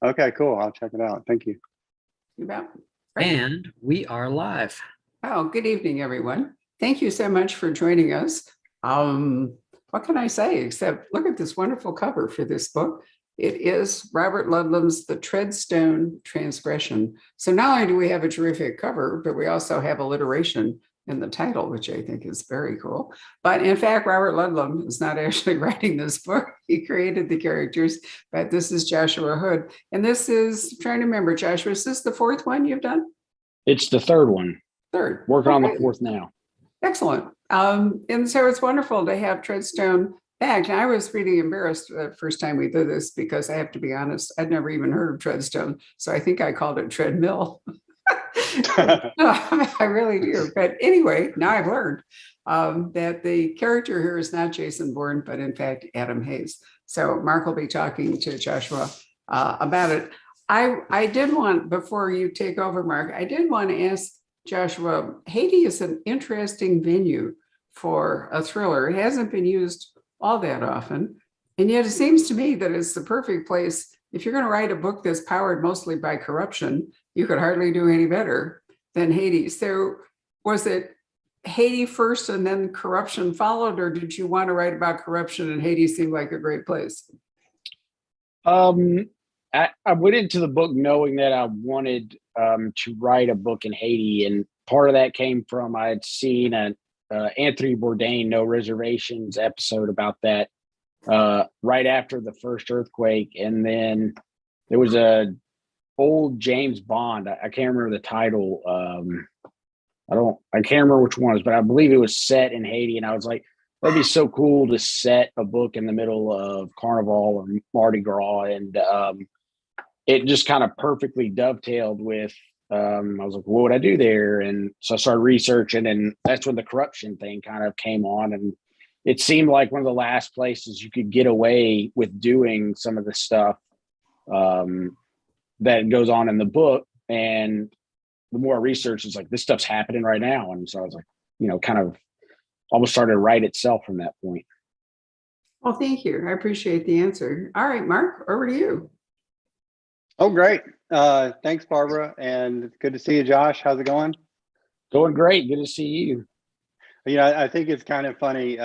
Okay, cool. I'll check it out. Thank you. You bet. And we are live. Oh, good evening, everyone. Thank you so much for joining us. What can I say except look at this wonderful cover for this book. It is Robert Ludlum's The Treadstone Transgression. So not only do we have a terrific cover, but we also have alliteration in the title, which I think is very cool. But in fact, Robert Ludlum is not actually writing this book. He created the characters, but this is Joshua Hood. And this is, I'm trying to remember, Joshua, is this the fourth one you've done? It's the third one. Third. Working on the fourth now. Excellent. And so it's wonderful to have Treadstone back. And I was really embarrassed the first time we did this because I have to be honest, I'd never even heard of Treadstone. So I think I called it treadmill. No, I really do. But anyway, now I've learned that the character here is not Jason Bourne, but in fact, Adam Hayes. So Mark will be talking to Joshua about it. I did want, before you take over, Mark, I did want to ask Joshua, Haiti is an interesting venue for a thriller. It hasn't been used all that often. And yet it seems to me that it's the perfect place. If you're going to write a book that's powered mostly by corruption, you could hardly do any better than Haiti. So was it Haiti first and then corruption followed, or did you want to write about corruption and Haiti seemed like a great place? I went into the book knowing that I wanted to write a book in Haiti, and part of that came from I had seen an Anthony Bourdain No Reservations episode about that right after the first earthquake, and then there was a old James Bond. I can't remember the title. I can't remember which one it was, but I believe it was set in Haiti, and I was like, that'd be so cool to set a book in the middle of Carnival or Mardi Gras, and it just kind of perfectly dovetailed with, I was like, what would I do there? And so I started researching, and that's when the corruption thing kind of came on. And it seemed like one of the last places you could get away with doing some of the stuff that goes on in the book. And the more I researched, it's like, this stuff's happening right now. And so I was like, kind of almost started to write itself from that point. Well, thank you. I appreciate the answer. All right, Mark, over to you. Oh, great. Thanks, Barbara. And it's good to see you, Josh. How's it going? Going great. Good to see you. I think it's kind of funny.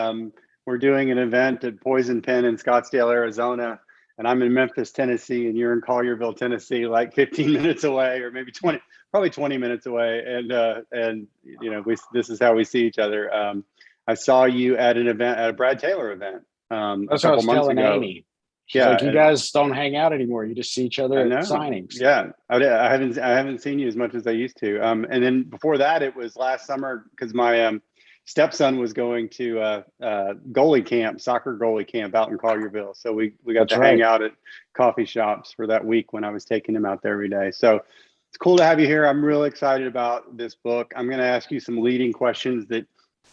We're doing an event at Poison Pen in Scottsdale, Arizona, and I'm in Memphis, Tennessee, and you're in Collierville, Tennessee, like 15 minutes away, or maybe 20, probably 20 minutes away. And this is how we see each other. I saw you at an event, at a Brad Taylor event, That's what I was telling Amy. She's like, you guys don't hang out anymore. You just see each other at signings. Yeah, I haven't seen you as much as I used to. And then before that, it was last summer because my stepson was going to goalie camp, soccer goalie camp out in Collierville. So we got to hang out at coffee shops for that week when I was taking him out there every day. So it's cool to have you here. I'm really excited about this book. I'm going to ask you some leading questions that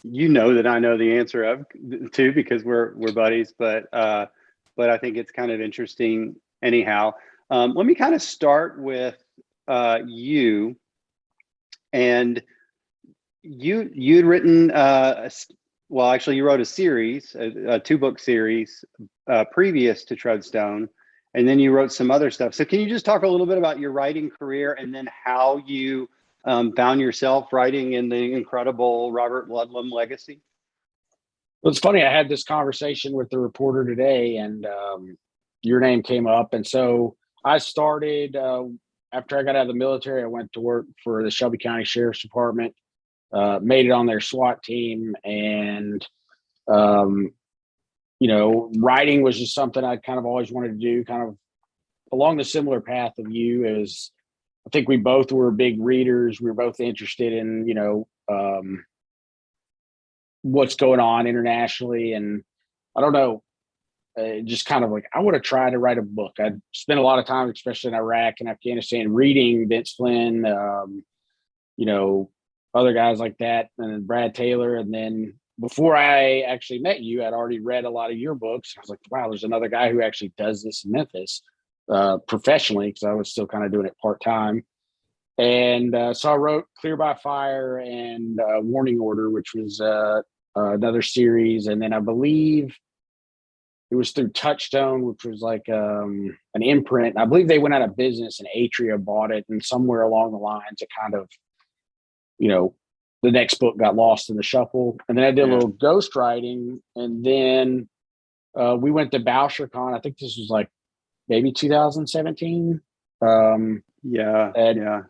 that I know the answer of too, because we're buddies. But I think it's kind of interesting anyhow. Let me kind of start with you. And you'd written, you wrote a series, a two-book series previous to Treadstone, and then you wrote some other stuff. So can you just talk a little bit about your writing career and then how you found yourself writing in the incredible Robert Ludlum legacy? Well, it's funny. I had this conversation with the reporter today, and your name came up. And so I started, after I got out of the military, I went to work for the Shelby County Sheriff's Department, made it on their SWAT team. And, writing was just something I kind of always wanted to do, kind of along the similar path of you. As I think we both were big readers. We were both interested in, what's going on internationally. And I don't know, just kind of like, I would have tried to write a book. I'd spent a lot of time, especially in Iraq and Afghanistan, reading Vince Flynn, other guys like that, and then Brad Taylor. And then before I actually met you, I'd already read a lot of your books. I was like, wow, there's another guy who actually does this in Memphis professionally, because I was still kind of doing it part-time. And so I wrote Clear by Fire and Warning Order, which was another series. And then I believe it was through Touchstone, which was like an imprint. I believe they went out of business and Atria bought it. And somewhere along the lines, it kind of, the next book got lost in the shuffle. And then I did a little ghostwriting. And then we went to BoucherCon. I think this was like maybe 2017.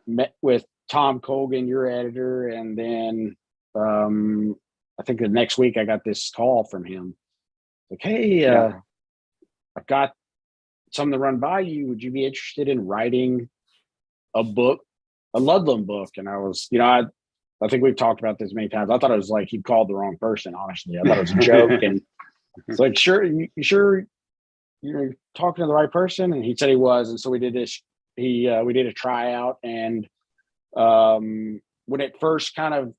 Met with Tom Colgan, your editor. And then I think the next week I got this call from him. Like, hey, I've got something to run by you. Would you be interested in writing a book, a Ludlum book? And I was, I think we've talked about this many times. I thought it was like he called the wrong person, honestly. I thought it was a joke. And it's like, sure, you sure you're talking to the right person? And he said he was. And so we did this. We did a tryout. And when it first kind of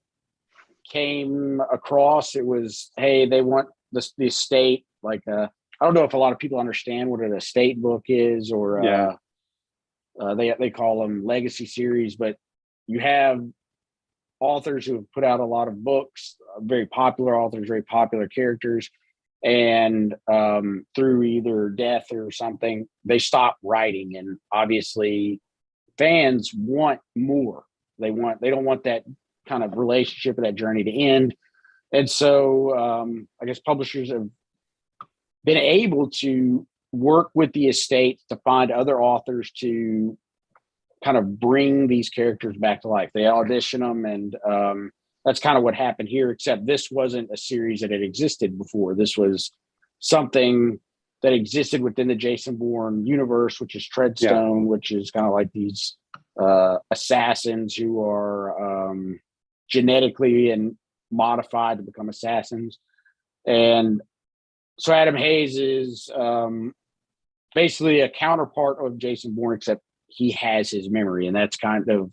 came across, it was, hey, they want the estate, like I don't know if a lot of people understand what an estate book is, or they call them legacy series, but you have authors who have put out a lot of books, very popular authors, very popular characters, and through either death or something, they stop writing. And obviously fans want more. They don't want that kind of relationship or that journey to end. And so I guess publishers have been able to work with the estate to find other authors to kind of bring these characters back to life. They audition them, and that's kind of what happened here, except this wasn't a series that had existed before. This was something that existed within the Jason Bourne universe, which is Treadstone, which is kind of like these assassins who are genetically and modified to become assassins. And so Adam Hayes is basically a counterpart of Jason Bourne, except he has his memory. And that's kind of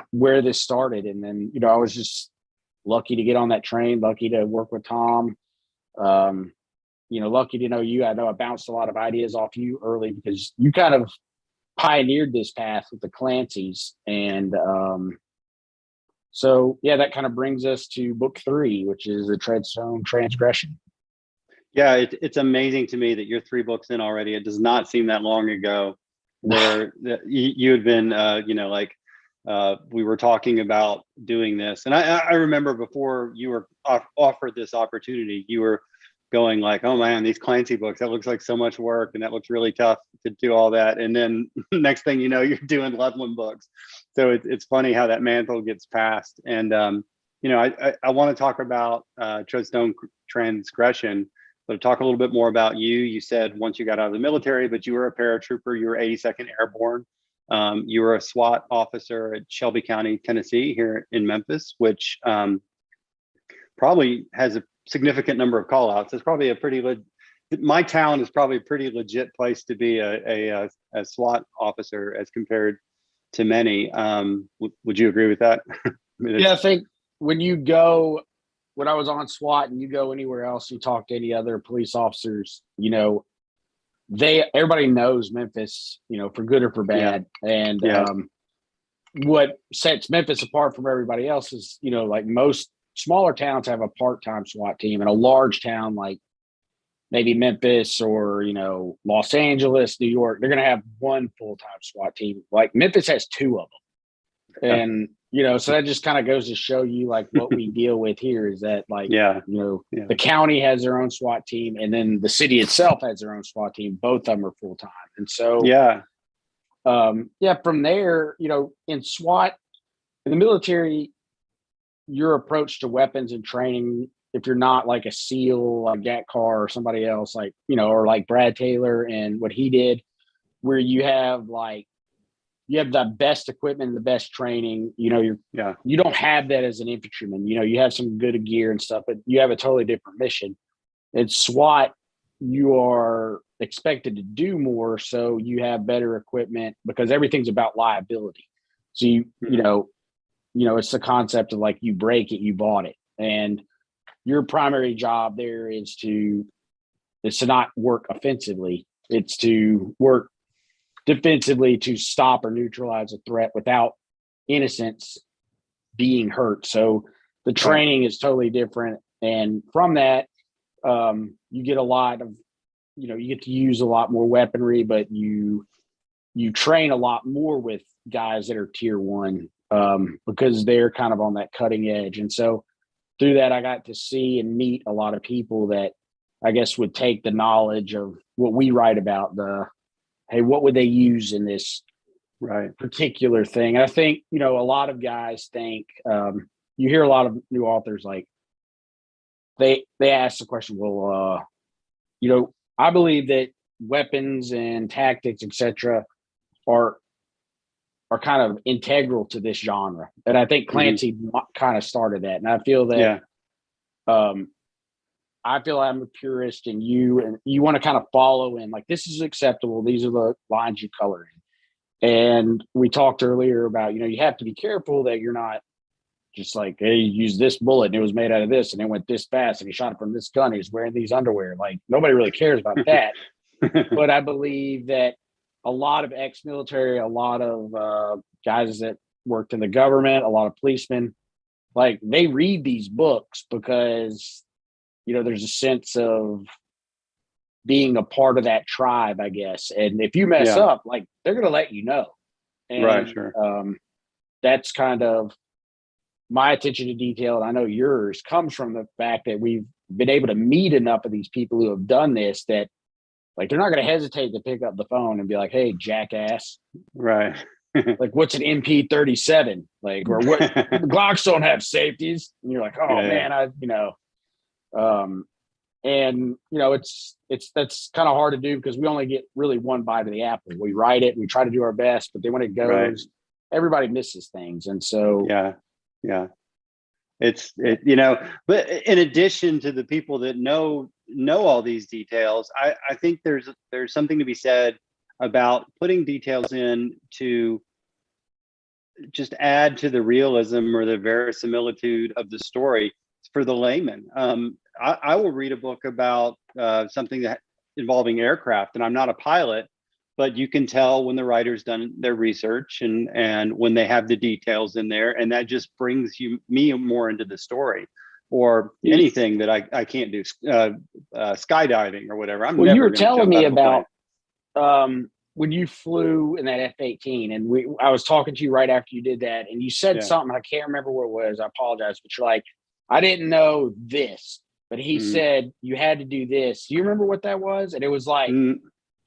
where this started. And then, I was just lucky to get on that train, lucky to work with Tom, lucky to know you. I know I bounced a lot of ideas off you early because you kind of pioneered this path with the Clancys. And so, that kind of brings us to book 3, which is the Treadstone Transgression. Yeah, it's amazing to me that you're 3 books in already. It does not seem that long ago where you had been, we were talking about doing this. And I remember before you were offered this opportunity, you were going like, oh man, these Clancy books, that looks like so much work and that looks really tough to do all that. And then next thing you know, you're doing Ludlum books. So it's funny how that mantle gets passed. And, I want to talk about Treadstone Transgression, but talk a little bit more about you. You said once you got out of the military, but you were a paratrooper, you were 82nd Airborne. You were a SWAT officer at Shelby County, Tennessee, here in Memphis, which probably has a significant number of call outs. It's probably my town is probably a pretty legit place to be a SWAT officer as compared to many. Would you agree with that? I think when I was on SWAT and you go anywhere else, you talk to any other police officers, everybody knows Memphis, for good or for bad. And what sets Memphis apart from everybody else is, like most smaller towns have a part-time SWAT team, and a large town like maybe Memphis or, Los Angeles, New York, they're going to have one full-time SWAT team. Like Memphis has 2 of them. And, so that just kind of goes to show you like what we deal with here is that like, the county has their own SWAT team, and then the city itself has their own SWAT team. Both of them are full-time. And so, from there, in SWAT, in the military, your approach to weapons and training, if you're not like a SEAL, like GATCAR or somebody else, like, or like Brad Taylor and what he did, where you have the best equipment and the best training, you don't have that as an infantryman. You have some good gear and stuff, but you have a totally different mission. In SWAT, you are expected to do more, so you have better equipment because everything's about liability. So it's the concept of like you break it, you bought it, and your primary job there is to not work offensively. It's to work defensively to stop or neutralize a threat without innocents being hurt. So the training is totally different, and from that, you get a lot of you get to use a lot more weaponry, but you train a lot more with guys that are tier 1 because they're kind of on that cutting edge. And so through that, I got to see and meet a lot of people that I guess would take the knowledge of what we write about, hey, what would they use in this particular thing? And I think, a lot of guys think, you hear a lot of new authors, like they ask the question, well, I believe that weapons and tactics, etc., are kind of integral to this genre. And I think Clancy kind of started that. And I feel that, I feel I'm a purist, and you want to kind of follow in, like, this is acceptable. These are the lines you color in. And we talked earlier about, you have to be careful that you're not just like, hey, you use this bullet and it was made out of this and it went this fast and he shot it from this gun. He's wearing these underwear. Like, nobody really cares about that. But I believe that a lot of ex-military, a lot of guys that worked in the government, a lot of policemen, like, they read these books because, there's a sense of being a part of that tribe, I guess. And if you mess up, like, they're going to let you know. And, Sure. That's kind of my attention to detail. And I know yours comes from the fact that we've been able to meet enough of these people who have done this that, like, they're not going to hesitate to pick up the phone and be like, hey, jackass. Right. Like, what's an MP-37? Like, or what? Glocks don't have safeties. And you're like, oh, man, and it's that's kind of hard to do because we only get really one bite of the apple. We write it, we try to do our best, but then when it goes, everybody misses things. And so it's but in addition to the people that know all these details, I think there's something to be said about putting details in to just add to the realism or the verisimilitude of the story for the layman. I will read a book about something that involving aircraft, and I'm not a pilot, but you can tell when the writer's done their research and when they have the details in there, and that just brings me more into the story. Or anything that I can't do, skydiving or whatever. Well, you were telling me about when you flew in that F-18, and I was talking to you right after you did that, and you said something, I can't remember what it was, I apologize, but you're like, I didn't know this, but he said you had to do this. Do you remember what that was? And it was like,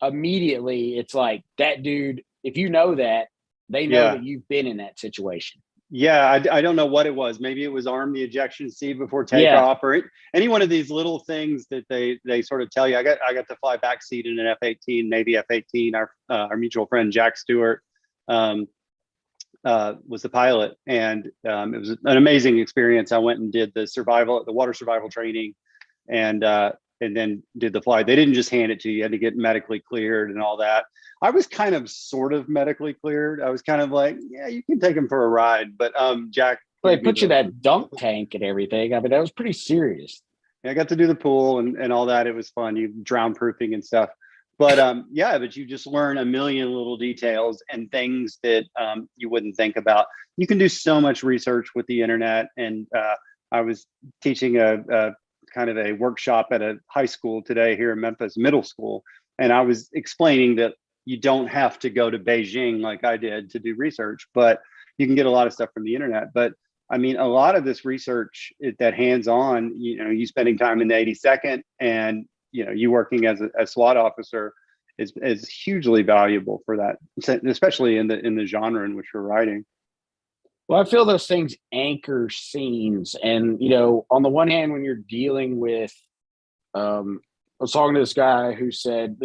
immediately, it's like, that dude, if you know that, they know that you've been in that situation. Yeah, I don't know what it was. Maybe it was arm the ejection seat before takeoff, or any one of these little things that they sort of tell you. I got to fly backseat in an F-18, Navy F-18. Our mutual friend Jack Stewart was the pilot, and it was an amazing experience. I went and did the water survival training, and then did the flight. They didn't just hand it to you; you had to get medically cleared and all that. I was kind of sort of medically cleared. I was kind of like, yeah, you can take him for a ride. But Jack, they put you in that dunk tank and everything. I mean, that was pretty serious. Yeah, I got to do the pool and all that. It was fun. You drown proofing and stuff. But but you just learn a million little details and things that you wouldn't think about. You can do so much research with the internet. And I was teaching a kind of a workshop at a high school today here in Memphis, middle school. And I was explaining that you don't have to go to Beijing like I did to do research, but you can get a lot of stuff from the internet. But I mean, a lot of this research, that hands-on, you spending time in the 82nd and, you working as a SWAT officer is hugely valuable for that, especially in the genre in which we're writing. Well, I feel those things anchor scenes. And, on the one hand, when you're dealing with, I was talking to this guy who said,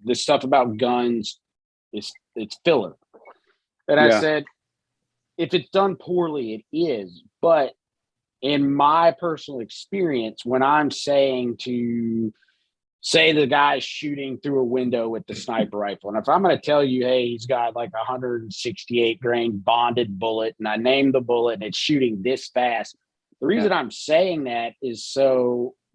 this stuff about guns it's filler. And I said, if it's done poorly, it is. But in my personal experience, when I'm saying to say the guy's shooting through a window with the sniper rifle, and if I'm going to tell you, hey, he's got like 168 grain bonded bullet, and I name the bullet and it's shooting this fast, the reason I'm saying that is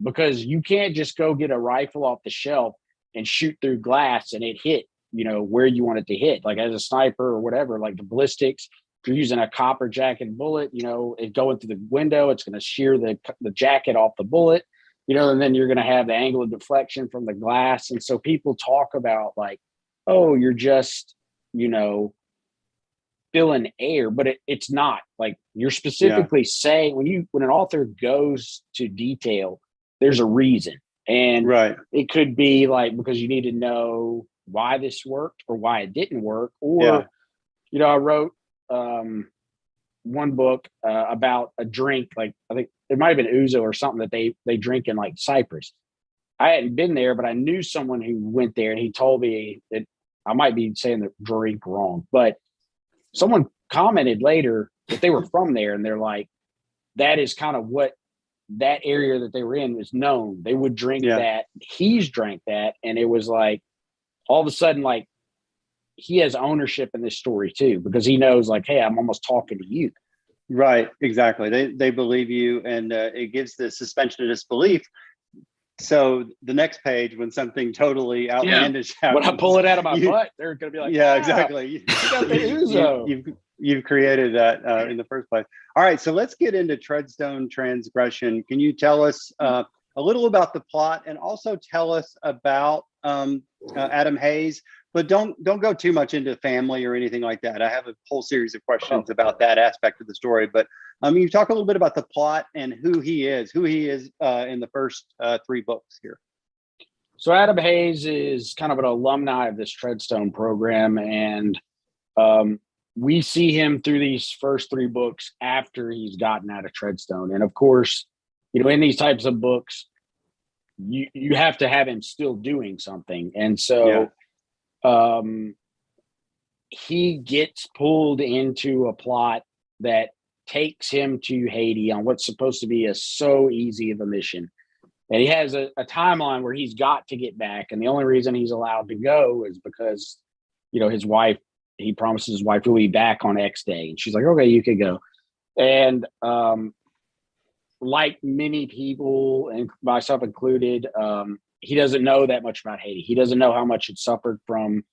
because you can't just go get a rifle off the shelf and shoot through glass and it hit, where you want it to hit. Like as a sniper or whatever, like the ballistics, if you're using a copper jacket bullet, it going through the window, it's going to shear the jacket off the bullet. and then you're going to have the angle of deflection from the glass. And so people talk about like, oh, you're just, filling air, but it's not. Like, you're specifically saying when an author goes to detail, there's a reason. And it could be like, because you need to know why this worked or why it didn't work. Or, I wrote one book about a drink, like I think it might have been ouzo or something that they drink in like Cyprus. I hadn't been there, but I knew someone who went there, and he told me that I might be saying the drink wrong, but someone commented later that they were from there, and they're like, that is kind of what that area that they were in was known. They would drink that. He's drank that. And it was like, all of a sudden, like, he has ownership in this story too, because he knows like, hey, I'm almost talking to you. Right. Exactly. They believe you, and it gives the suspension of disbelief. So the next page, when something totally outlandish happens, when I pull it out of my butt, they're going to be like, exactly. You got the ouzo. You've created that in the first place. All right, so let's get into Treadstone Transgression. Can you tell us a little about the plot, and also tell us about Adam Hayes? But don't go too much into family or anything like that. I have a whole series of questions about that aspect of the story. But you talk a little bit about the plot and who he is in the first 3 books here. So Adam Hayes is kind of an alumni of this Treadstone program, and we see him through these first 3 books after he's gotten out of Treadstone. And of course, in these types of books, you have to have him still doing something. And so he gets pulled into a plot that takes him to Haiti on what's supposed to be so easy of a mission. And he has a timeline where he's got to get back. And the only reason he's allowed to go is because, his wife, he promises his wife he'll be back on X day. And she's like, okay, you can go. And like many people, and myself included, he doesn't know that much about Haiti. He doesn't know how much it suffered from,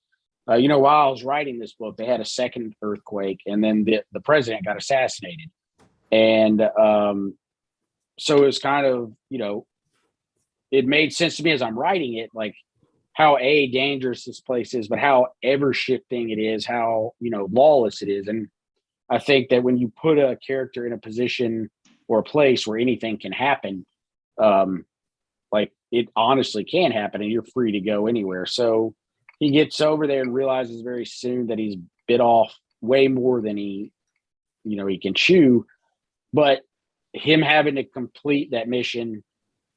while I was writing this book, they had a second earthquake, and then the president got assassinated. And so it was kind of, it made sense to me as I'm writing it, like how dangerous this place is, but how ever shifting it is, how, lawless it is. And I think that when you put a character in a position or a place where anything can happen, like it honestly can happen, and you're free to go anywhere. So he gets over there and realizes very soon that he's bit off way more than he can chew. But him having to complete that mission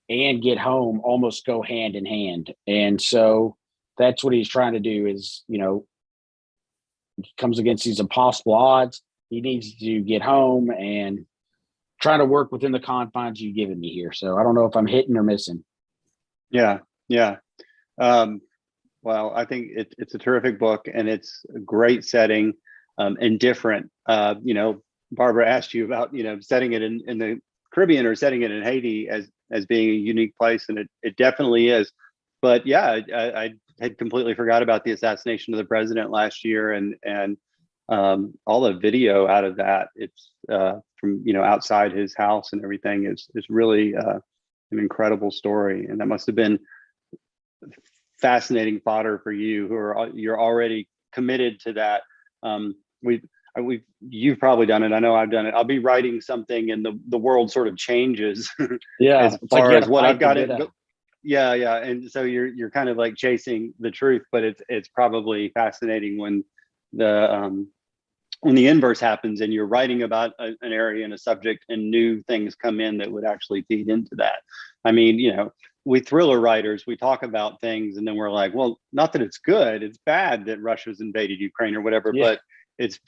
and get home almost go hand in hand. And so that's what he's trying to do is, he comes against these impossible odds. He needs to get home and try to work within the confines you've given me here. So I don't know if I'm hitting or missing. Yeah. Well, I think it's a terrific book, and it's a great setting and different. Barbara asked you about, setting it in the Caribbean or setting it in Haiti as being a unique place, and it definitely is. But yeah, I had completely forgot about the assassination of the president last year, and all the video out of that. It's from outside his house and everything is really an incredible story, and that must have been fascinating fodder for you, you're already committed to that. You've probably done it. I know I've done it. I'll be writing something, and the world sort of changes. As far as what I've got it. Yeah. And so you're kind of like chasing the truth, but it's probably fascinating when the inverse happens, and you're writing about an area and a subject, and new things come in that would actually feed into that. I mean, we thriller writers, we talk about things, and then we're like, well, not that it's good, it's bad that Russia's invaded Ukraine or whatever, but it's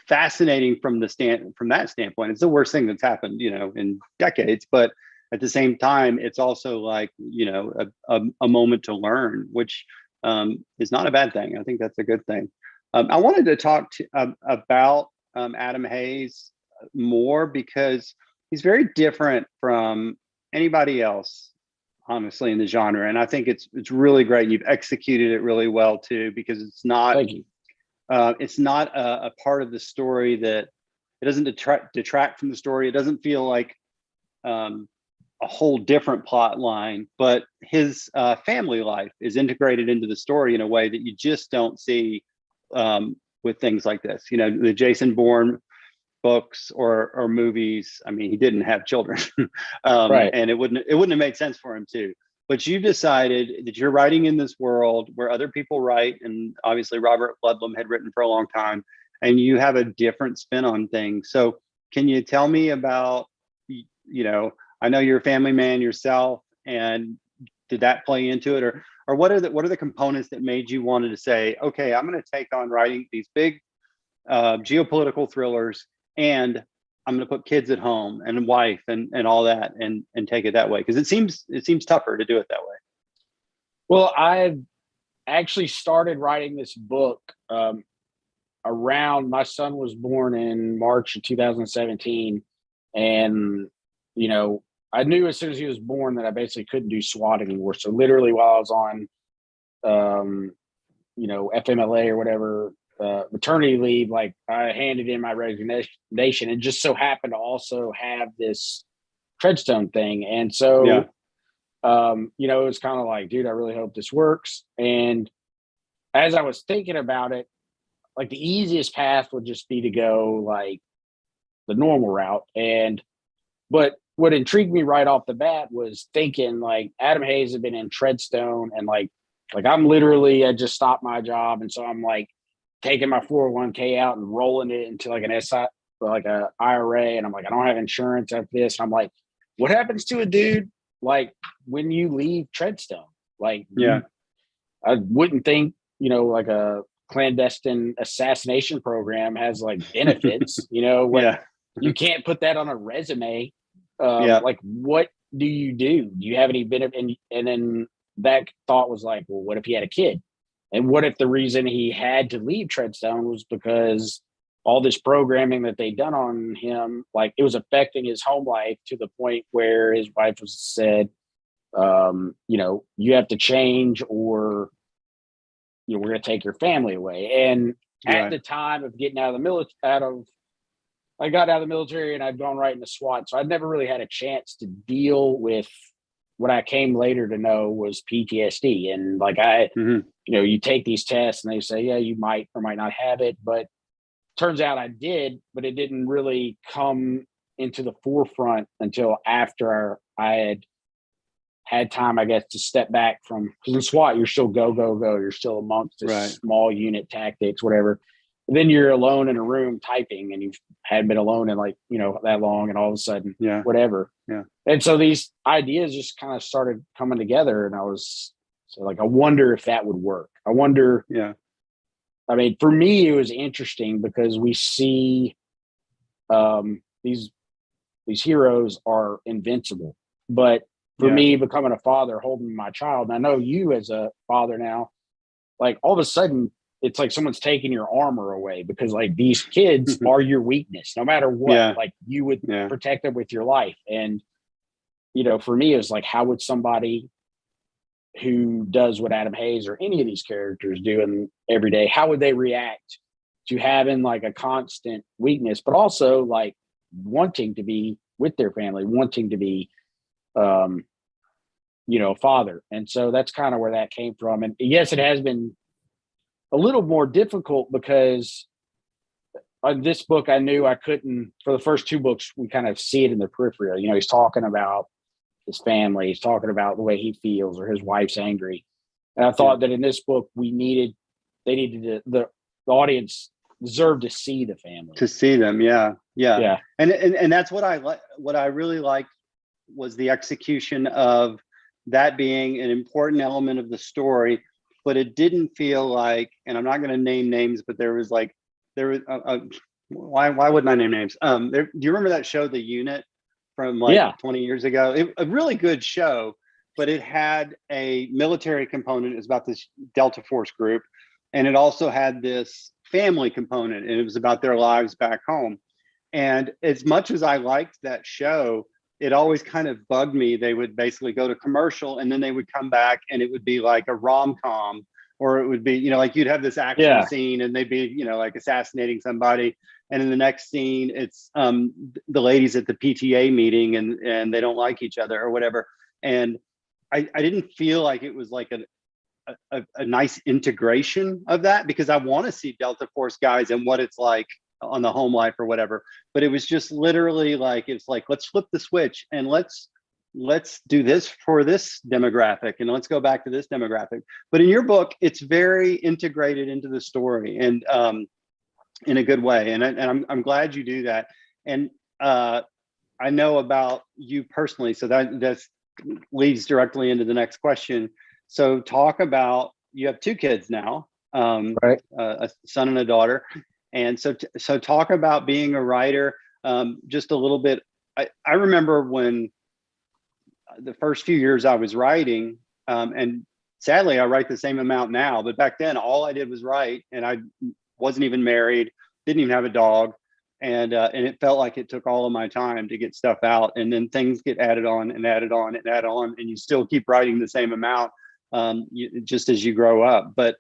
fascinating from that standpoint. It's the worst thing that's happened, in decades. But at the same time, it's also like, a moment to learn, which is not a bad thing. I think that's a good thing. I wanted to talk about Adam Hayes more, because he's very different from anybody else, honestly, in the genre. And I think it's really great. You've executed it really well too, because it's not a part of the story that it doesn't detract from the story. It doesn't feel like a whole different plot line, but his family life is integrated into the story in a way that you just don't see with things like this. You know, the Jason Bourne books or movies. I mean, he didn't have children, Right. and it wouldn't have made sense for him to. But you decided that you're writing in this world where other people write, and obviously Robert Ludlum had written for a long time, and you have a different spin on things. So can you tell me about, you know, I know you're a family man yourself, and did that play into it, or what are the components that made you wanted to say, okay, I'm going to take on writing these big geopolitical thrillers, and I'm going to put kids at home and wife and all that, and take it that way, because it seems tougher to do it that way. Well, I actually started writing this book around, my son was born in March of 2017, and you know, I knew as soon as he was born that I basically couldn't do SWAT anymore. So literally, while I was on, you know, FMLA or whatever, maternity leave, like I handed in my resignation, and just so happened to also have this Treadstone thing. And so, Yeah. you know, it was kind of like, dude, I really hope this works. And as I was thinking about it, like the easiest path would just be to go like the normal route. But what intrigued me right off the bat was thinking like Adam Hayes had been in Treadstone, and like I'm literally, I just stopped my job. And so I'm like taking my 401k out and rolling it into like an SI, like a IRA. And I'm like, I don't have insurance after this. And I'm like, what happens to a dude like when you leave Treadstone? Like, Yeah. I wouldn't think, you know, like a clandestine assassination program has like benefits, you know, what, Yeah. you can't put that on a resume. Yeah. Like, what do you do? Do you have any benefit? And then that thought was like, well, what if he had a kid? And what if the reason he had to leave Treadstone was because all this programming that they'd done on him, like it was affecting his home life to the point where his wife was said, you know, you have to change, or, you know, we're going to take your family away. And at the time of getting out of the military, I got out of the military and I'd gone right into SWAT. So I'd never really had a chance to deal with what I came later to know was PTSD. And like you know, you take these tests and they say, yeah, you might or might not have it, but turns out I did, but it didn't really come into the forefront until after I had time, I guess, to step back from, because in SWAT, you're still go. You're still amongst this small unit tactics, whatever. And then you're alone in a room typing, and you hadn't been alone in like, you know, that long, and all of a sudden, whatever. Yeah. And so these ideas just kind of started coming together, and I was like, I wonder if that would work. I wonder. Yeah. I mean, for me, it was interesting because we see these heroes are invincible, but for me, becoming a father, holding my child, and I know you as a father now, like all of a sudden, it's like someone's taking your armor away, because like these kids are your weakness, no matter what. Like you would protect them with your life. And, you know, for me, it was like, how would somebody who does what Adam Hayes or any of these characters do in every day, how would they react to having like a constant weakness, but also like wanting to be with their family, wanting to be, you know, a father. And so that's kind of where that came from. And yes, it has been a little more difficult because on this book, I knew I couldn't, for the first two books, we kind of see it in the periphery. You know, he's talking about his family, he's talking about the way he feels, or his wife's angry. And I thought that in this book, the audience deserved to see the family. To see them. Yeah. And that's what I really liked was the execution of that being an important element of the story, but it didn't feel like, and I'm not going to name names, but there was why wouldn't I name names? Do you remember that show, The Unit, from 20 years ago? A really good show, but it had a military component. It was about this Delta Force group, and it also had this family component, and it was about their lives back home. And as much as I liked that show, it always kind of bugged me. They would basically go to commercial, and then they would come back, and it would be like a rom-com or it would be, like you'd have this action scene and they'd be, like assassinating somebody. And in the next scene, it's the ladies at the PTA meeting and they don't like each other or whatever. And I didn't feel like it was like a nice integration of that, because I want to see Delta Force guys and what it's like on the home life or whatever. But it was just literally like, it's like, let's flip the switch and let's do this for this demographic and let's go back to this demographic. But in your book, it's very integrated into the story and in a good way. And I'm glad you do that. And I know about you personally, so that leads directly into the next question. So talk about, you have 2 kids now, right? A son and a daughter. And so talk about being a writer, just a little bit. I remember when the first few years I was writing, and sadly I write the same amount now, but back then all I did was write, and I wasn't even married, didn't even have a dog. And it felt like it took all of my time to get stuff out. And then things get added on and added on and added on, and you still keep writing the same amount just as you grow up. But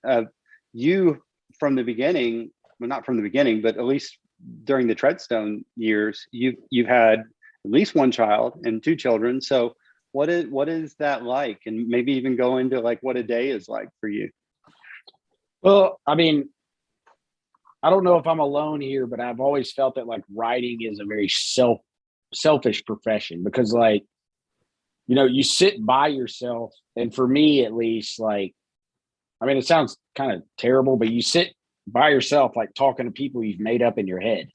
you, from the beginning, well, not from the beginning, but at least during the Treadstone years, you've had at least 1 child and 2 children. So what is that like? And maybe even go into like what a day is like for you. Well, I mean, I don't know if I'm alone here, but I've always felt that like writing is a very selfish profession, because like, you sit by yourself. And for me, at least, like, I mean, it sounds kind of terrible, but you sit by yourself, like talking to people you've made up in your head.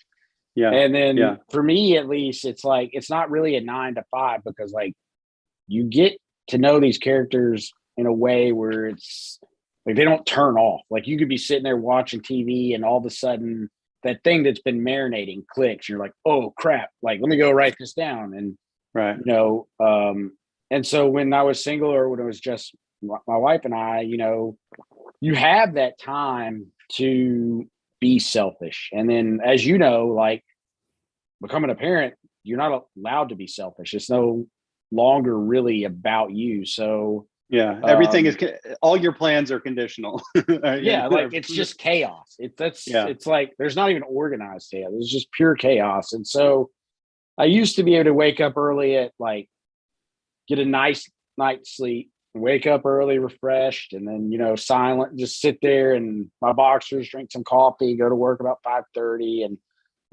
Yeah. And then for me, at least, it's like, it's not really a 9 to 5, because like you get to know these characters in a way where it's like, they don't turn off. Like you could be sitting there watching TV and all of a sudden that thing that's been marinating clicks. You're like, oh crap. Like, let me go write this down. And, right. And so when I was single, or when it was just my wife and I, you have that time to be selfish. And then, as you know, like becoming a parent, you're not allowed to be selfish. It's no longer really about you. So everything is, all your plans are conditional. Like it's just chaos. It's like there's not even organized chaos. It's just pure chaos. And so I used to be able to wake up early at like, get a nice night's sleep, wake up early, refreshed, and then, silent, just sit there and my boxers, drink some coffee, go to work about 5:30, and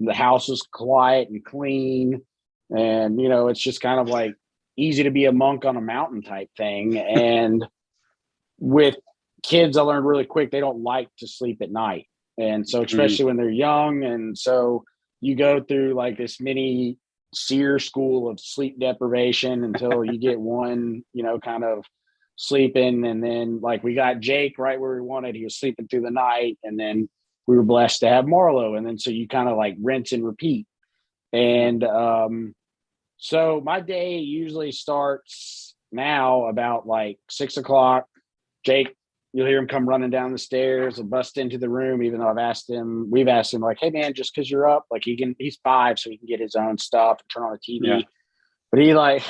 the house was quiet and clean. And, it's just kind of like easy to be a monk on a mountain type thing. And with kids, I learned really quick, they don't like to sleep at night. And so, especially when they're young. And so you go through like this mini SEER school of sleep deprivation until you get one, kind of sleeping. And then like we got Jake right where we wanted. He was sleeping through the night. And then we were blessed to have Marlo. And then so you kind of like rinse and repeat. And so my day usually starts now about like 6 o'clock. Jake, you'll hear him come running down the stairs and bust into the room, even though we've asked him like, hey man, just because you're up, like he's 5, so he can get his own stuff and turn on the TV. Yeah. But he like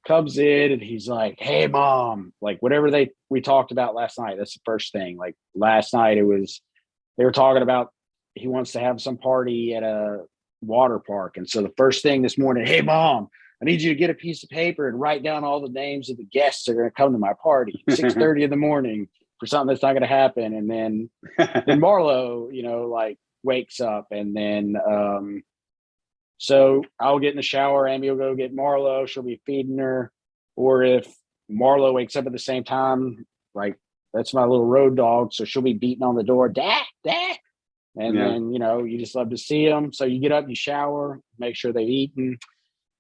comes in and he's like, hey mom, like whatever we talked about last night, that's the first thing. Like last night they were talking about he wants to have some party at a water park. And so the first thing this morning, hey mom, I need you to get a piece of paper and write down all the names of the guests that are going to come to my party 6:30 in the morning for something that's not going to happen. And then Marlo, like wakes up, and then so I'll get in the shower. Amy will go get Marlo. She'll be feeding her. Or if Marlo wakes up at the same time, like that's my little road dog, so she'll be beating on the door, dad. And then, you just love to see them. So you get up, you shower, make sure they've eaten.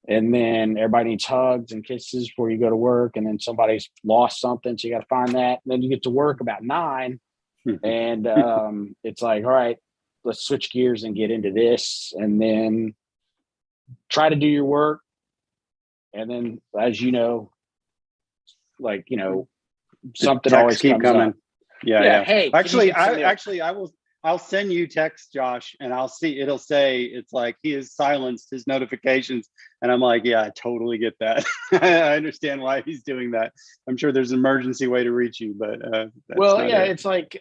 And then everybody needs hugs and kisses before you go to work. And then somebody's lost something, so you got to find that. And then you get to work about 9. And it's like, all right, let's switch gears and get into this. And then try to do your work. And then, as you know, like, something always keep comes coming. up. Yeah. Hey, actually, I will I'll send you text, Josh, and I'll see. It'll say it's like he has silenced his notifications, and I'm like, yeah, I totally get that. I understand why he's doing that. I'm sure there's an emergency way to reach you, but that's well, not yeah, it. it's like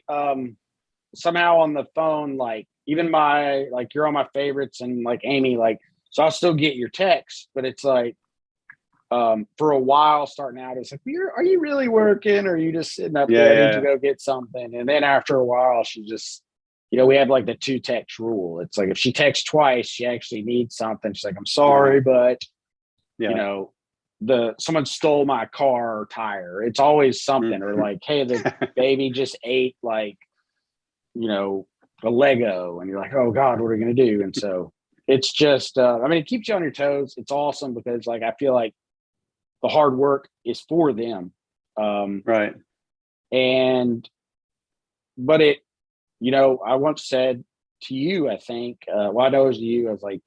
somehow on the phone, like even like you're on my favorites and like Amy, like so I'll still get your text, but it's like for a while starting out, it's like, are you really working or are you just sitting up there? I need to go get something. And then after a while, she just, we have like the 2 text rule. It's like if she texts twice, she actually needs something. She's like, I'm sorry, but someone stole my car tire. It's always something, or like, hey, the baby just ate like, a Lego, and you're like, oh God, what are we gonna do? And so it's just, it keeps you on your toes. It's awesome because like I feel like the hard work is for them. Right. But it, I once said to you, I think, I know it was to you, I was like,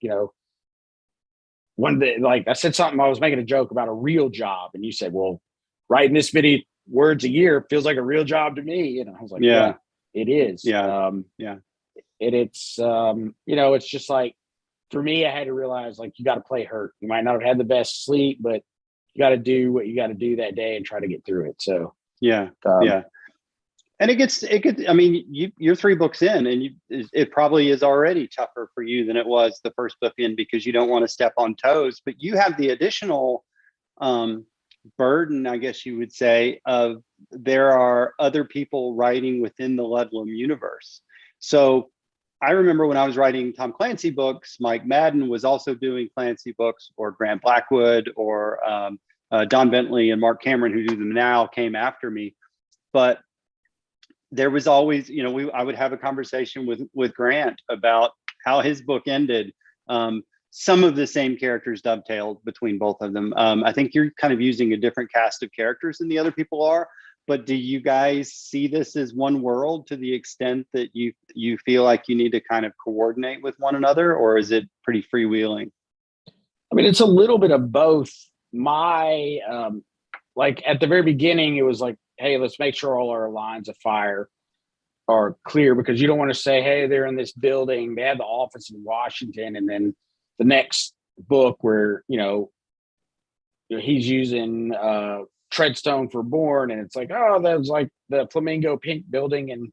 one day, like I said something, I was making a joke about a real job. And you said, well, writing this many words a year feels like a real job to me. And I was like, yeah, it is. Yeah. It's, it's just like, for me, I had to realize like, you got to play hurt. You might not have had the best sleep, but you got to do what you got to do that day and try to get through it. So, yeah. And you're 3 books in, and it probably is already tougher for you than it was the first book in, because you don't want to step on toes, but you have the additional burden, I guess you would say, of there are other people writing within the Ludlum universe. So I remember when I was writing Tom Clancy books, Mike Madden was also doing Clancy books, or Grant Blackwood, or Don Bentley and Mark Cameron, who do them now, came after me. But there was always, I would have a conversation with Grant about how his book ended. Some of the same characters dovetailed between both of them. I think you're kind of using a different cast of characters than the other people are. But do you guys see this as one world to the extent that you feel like you need to kind of coordinate with one another, or is it pretty freewheeling? It's a little bit of both. My like at the very beginning, it was like, hey, let's make sure all our lines of fire are clear, because you don't want to say, hey, they're in this building, they have the office in Washington, and then the next book where he's using Treadstone for Born, and it's like, oh, that was like the Flamingo Pink building in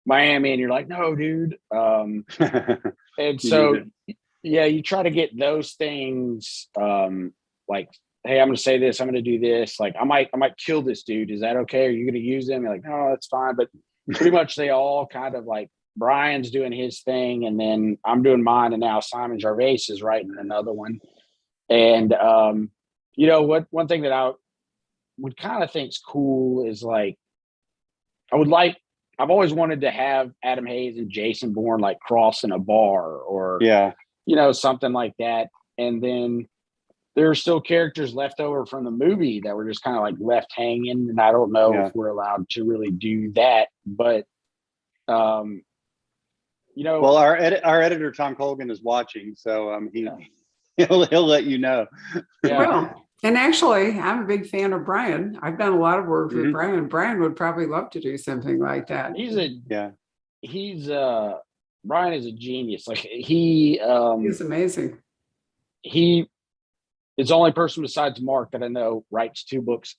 Miami, and you're like, no, dude. And so you try to get those things like, hey, I'm going to say this, I'm going to do this, like I might kill this dude, is that okay? Are you going to use them? You're like, no, that's fine. But pretty much they all kind of like, Brian's doing his thing, and then I'm doing mine, and now Simon Gervais is writing another one. And one thing that I would kind of think's cool is like, I've always wanted to have Adam Hayes and Jason Bourne like cross in a bar, or something like that. And then there are still characters left over from the movie that were just kind of like left hanging, and I don't know if we're allowed to really do that. But well, our editor Tom Colgan is watching, so he'll let you know. Well, and actually, I'm a big fan of Brian. I've done a lot of work with Brian. Brian would probably love to do something like that. Brian is a genius. Like he's amazing. He is the only person besides Mark that I know writes 2 books,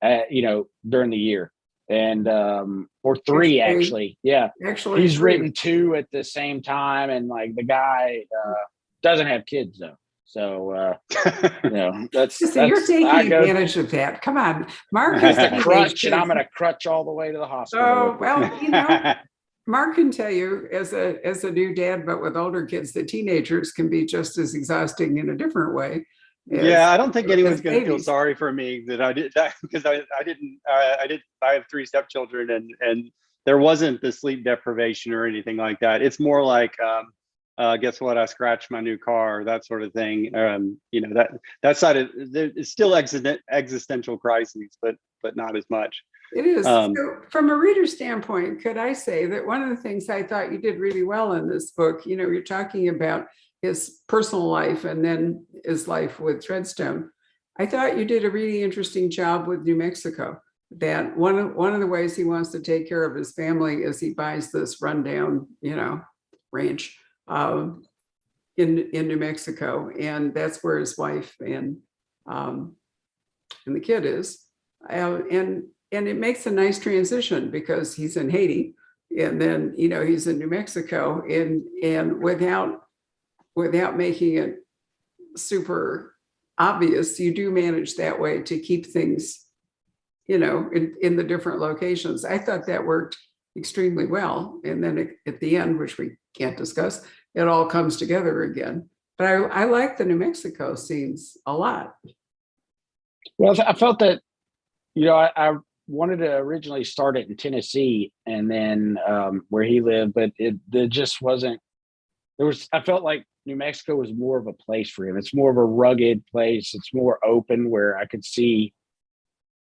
during the year. And or 3 actually. Yeah. Actually, he's written 2 at the same time, and like the guy doesn't have kids though. So that's you're taking advantage of that. Come on, Mark is a crutch, and I'm going to crutch all the way to the hospital. Oh well, Mark can tell you as a new dad, but with older kids, the teenagers can be just as exhausting in a different way. I don't think anyone's going to feel sorry for me that I did that, because I have 3 stepchildren, and there wasn't the sleep deprivation or anything like that. It's more like, guess what? I scratched my new car, that sort of thing. That side of it's still existential crises, but not as much. It is. So from a reader standpoint, could I say that one of the things I thought you did really well in this book, you're talking about his personal life and then his life with Treadstone. I thought you did a really interesting job with New Mexico. that one of the ways he wants to take care of his family is he buys this rundown, ranch in New Mexico, and that's where his wife and the kid is, and it makes a nice transition because he's in Haiti, and then he's in New Mexico, and without making it super obvious, you do manage that way to keep things in the different locations. I thought that worked extremely well. And then at the end, which we can't discuss, it all comes together again. But I like the New Mexico scenes a lot. Well, I felt that, I wanted to originally start it in Tennessee and then where he lived, but it just wasn't, I felt like New Mexico was more of a place for him. It's more of a rugged place. It's more open where I could see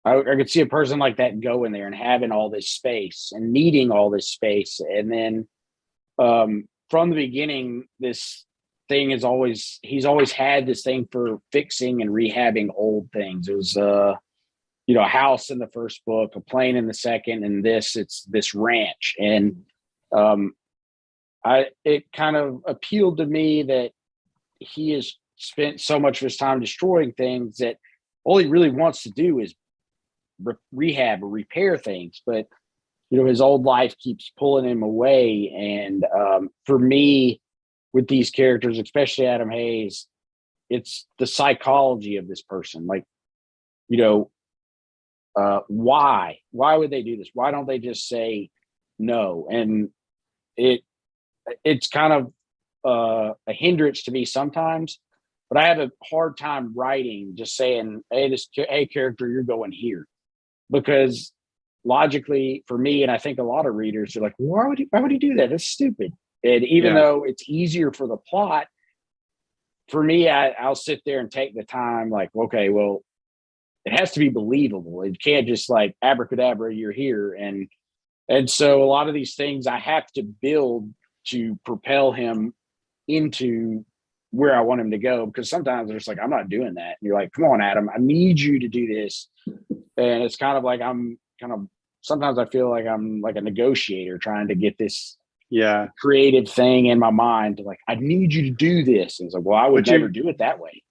a person like that go in there and having all this space and needing all this space. And then from the beginning, this thing he's always had this thing for fixing and rehabbing old things. It was, a house in the first book, a plane in the second, and it's this ranch. And it kind of appealed to me that he has spent so much of his time destroying things that all he really wants to do is rehab or repair things. But, his old life keeps pulling him away. And for me, with these characters, especially Adam Hayes, it's the psychology of this person. Like, why would they do this? Why don't they just say no? And it's kind of a hindrance to me sometimes, but I have a hard time writing just saying, hey, character, you're going here, because logically for me, and I think a lot of readers are like, why would he do that? That's stupid. And even though it's easier for the plot, for me, I'll sit there and take the time, like, okay, well, it has to be believable. It can't just like abracadabra, you're here. And so a lot of these things I have to build to propel him into where I want him to go, because sometimes they're just like, I'm not doing that. And you're like, come on, Adam, I need you to do this. And it's kind of like, sometimes I feel like I'm like a negotiator trying to get this creative thing in my mind to like, I need you to do this. And it's like, well, I would never do it that way.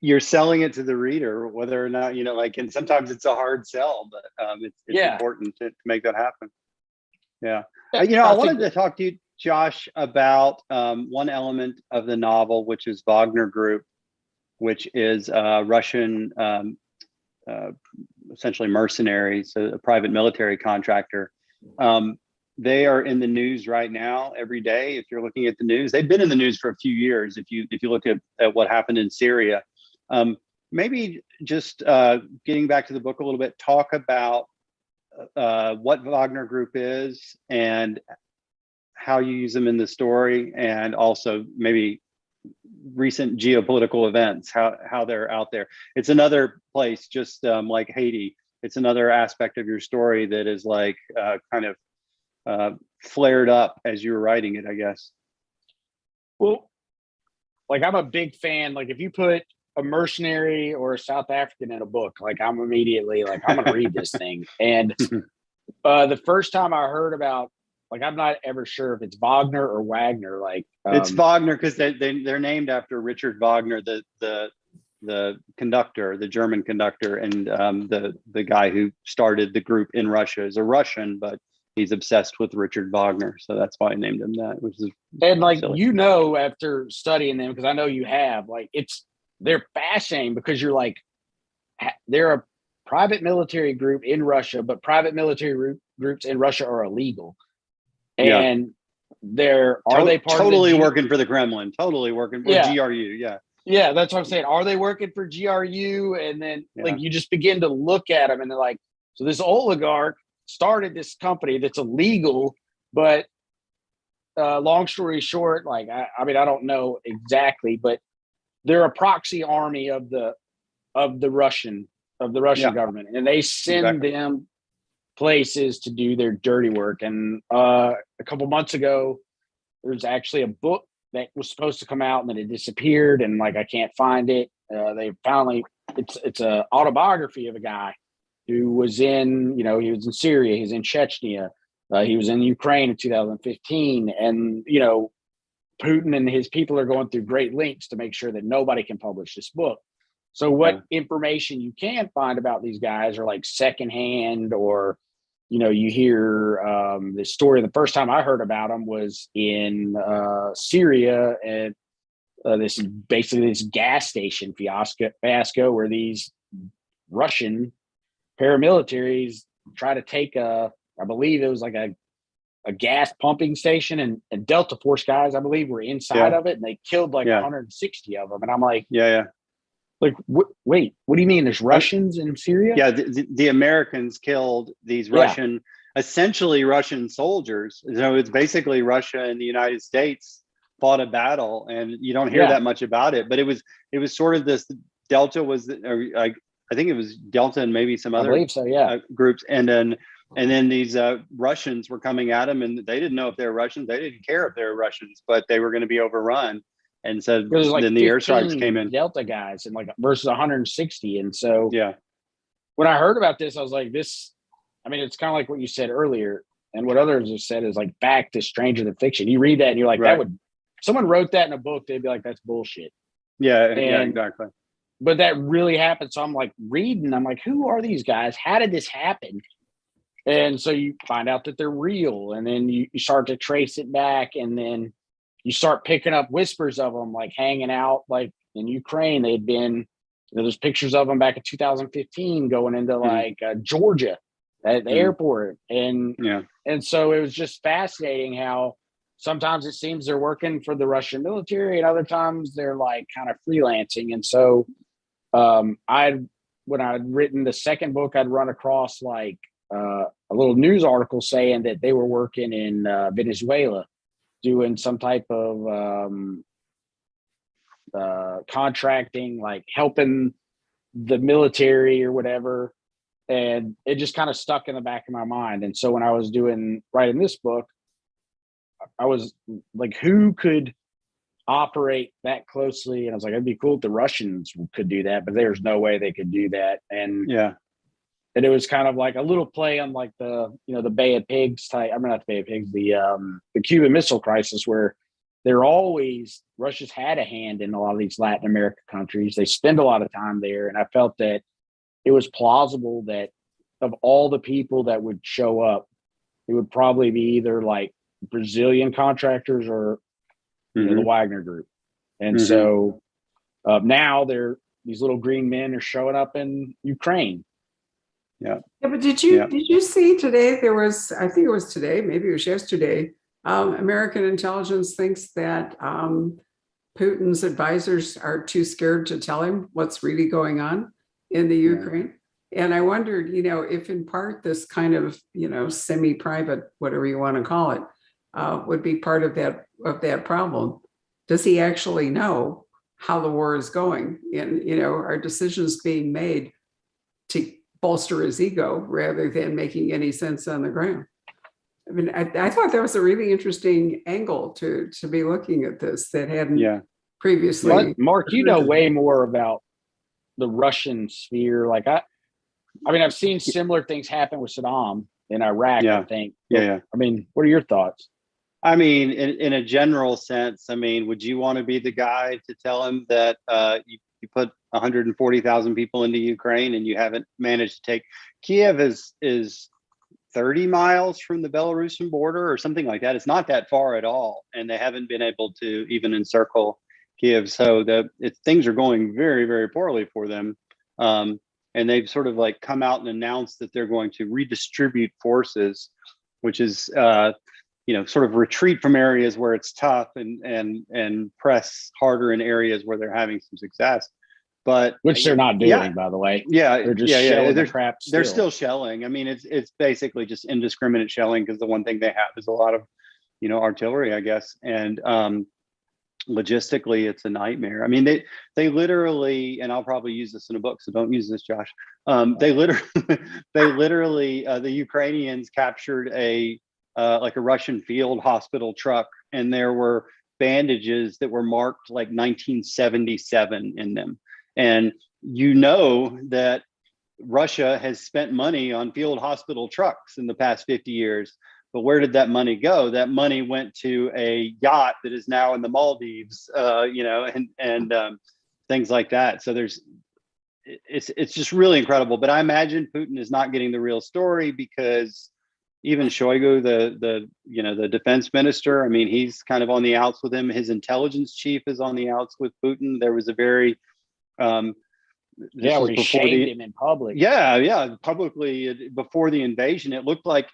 You're selling it to the reader, whether or not, and sometimes it's a hard sell, but it's important to make that happen. Yeah. I wanted to talk to you, Josh, about one element of the novel, which is Wagner Group, which is Russian, essentially mercenaries, a private military contractor. They are in the news right now every day. If you're looking at the news, they've been in the news for a few years. If you look at what happened in Syria, maybe just getting back to the book a little bit, talk about what Wagner Group is and how you use them in the story, and also maybe recent geopolitical events, how they're out there. It's another place, just like Haiti. It's another aspect of your story that is like kind of flared up as you were writing it, I guess. Well, like I'm a big fan. Like if you put a mercenary or a South African in a book, like I'm immediately like, I'm going to read this thing. And the first time I heard about, like, I'm not ever sure if it's Wagner or Wagner. Like it's Wagner because they're named after Richard Wagner, the conductor, the German conductor, and the guy who started the group in Russia is a Russian, but he's obsessed with Richard Wagner, so that's why I named him that. Which is silly. After studying them, because I know you have, like, they're fascinating because you're like, they're a private military group in Russia, but private military groups in Russia are illegal. And they're they totally working for the Kremlin, totally working for GRU. Yeah, that's what I'm saying. Are they working for GRU? And then like you just begin to look at them and they're like, so this oligarch started this company that's illegal, but long story short, like I mean I don't know exactly, but they're a proxy army of the Russian government, and they send them places to do their dirty work. And a couple months ago, there's actually a book that was supposed to come out and then it disappeared, and like I can't find it. They finally, it's a autobiography of a guy who was in, he was in Syria, he was in Chechnya, he was in Ukraine in 2015. And, Putin and his people are going through great lengths to make sure that nobody can publish this book. So what information you can find about these guys are like secondhand, or, you hear the story. The first time I heard about them was in Syria, and this gas station fiasco where these Russian paramilitaries try to take I believe it was like a gas pumping station, and Delta Force guys, I believe, were inside of it, and they killed like 160 of them. And I'm like, like, wait, what do you mean there's Russians in Syria? Yeah, the Americans killed these essentially Russian soldiers. So it's basically Russia and the United States fought a battle, and you don't hear that much about it. But it was sort of this. Delta was, I think it was Delta and maybe some other groups, and then these Russians were coming at them, and they didn't know if they were Russians. They didn't care if they were Russians, but they were going to be overrun. And so then the airstrikes came in. Delta guys and versus 160. And so when I heard about this, I was like, it's kind of like what you said earlier, and what others have said is like back to stranger than fiction. You read that and you're like, someone wrote that in a book, they'd be like, that's bullshit. Yeah, exactly. But that really happened. So I'm like reading, I'm like, who are these guys? How did this happen? And so you find out that they're real, and then you start to trace it back, and then you start picking up whispers of them like hanging out like in Ukraine. They'd been, there's pictures of them back in 2015 going into Georgia at the airport. And so it was just fascinating how sometimes it seems they're working for the Russian military, and other times they're like kind of freelancing. And so when I'd written the second book, I'd run across like a little news article saying that they were working in Venezuela doing some type of contracting, like helping the military or whatever. And it just kind of stuck in the back of my mind. And so when I was writing this book, I was like, who could operate that closely? And I was like, it'd be cool if the Russians could do that, but there's no way they could do that. And and it was kind of like a little play on like the Bay of Pigs type. I mean, not the Bay of Pigs, the Cuban Missile Crisis, where Russia's had a hand in a lot of these Latin American countries. They spend a lot of time there. And I felt that it was plausible that of all the people that would show up, it would probably be either like Brazilian contractors or the Wagner Group. And so now these little green men are showing up in Ukraine. But did you see today, I think it was today, maybe it was yesterday, American intelligence thinks that Putin's advisors are too scared to tell him what's really going on in the Ukraine. And I wondered, if in part this kind of, semi-private, whatever you want to call it, would be part of that problem. Does he actually know how the war is going? And, are decisions being made to bolster his ego rather than making any sense on the ground? I mean, I thought that was a really interesting angle to be looking at this that hadn't previously. Mark, you know way more about the Russian sphere. Like I've seen similar things happen with Saddam in Iraq, I think. I mean, what are your thoughts? I mean, in a general sense, I mean, would you want to be the guy to tell him that you put 140,000 people into Ukraine and you haven't managed to take Kiev is 30 miles from the Belarusian border or something like that. It's not that far at all. And they haven't been able to even encircle Kiev. So things are going very, very poorly for them. And they've sort of like come out and announced that they're going to redistribute forces, which is, sort of retreat from areas where it's tough and press harder in areas where they're having some success. But which they're not doing, by the way. They're just shelling the crap. They're still shelling. I mean, it's basically just indiscriminate shelling, because the one thing they have is a lot of, artillery, I guess. And logistically, it's a nightmare. I mean, they literally, and I'll probably use this in a book, so don't use this, Josh. They literally, the Ukrainians captured a Russian field hospital truck, and there were bandages that were marked like 1977 in them. And that Russia has spent money on field hospital trucks in the past 50 years. But where did that money go? That money went to a yacht that is now in the Maldives, and things like that. So it's just really incredible. But I imagine Putin is not getting the real story, because even Shoigu, the defense minister, I mean, he's kind of on the outs with him. His intelligence chief is on the outs with Putin. There was a very where he shamed him in public. Publicly before the invasion. It looked like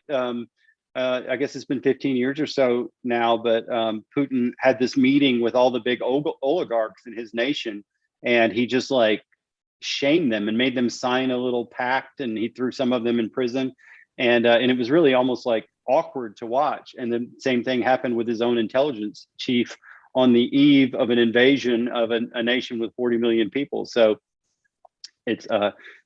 I guess it's been 15 years or so now, but Putin had this meeting with all the big oligarchs in his nation, and he just like shamed them and made them sign a little pact, and he threw some of them in prison, and it was really almost like awkward to watch. And the same thing happened with his own intelligence chief on the eve of an invasion of a nation with 40 million people. So it's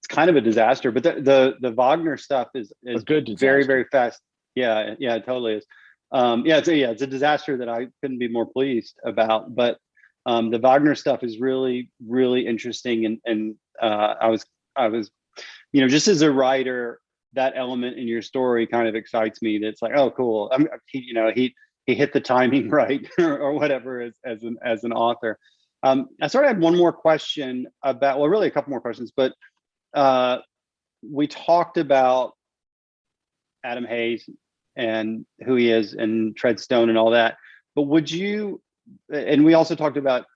kind of a disaster. But the Wagner stuff is a good disaster. Very, very fast. Yeah, it totally is. It's a disaster that I couldn't be more pleased about. But the Wagner stuff is really, really interesting. And I was, just as a writer, that element in your story kind of excites me. That's like, oh, cool. He hit the timing right, or whatever, as an author. I sort of had one more question about, well, really a couple more questions, but we talked about Adam Hayes and who he is and Treadstone and all that, but would you, and we also talked about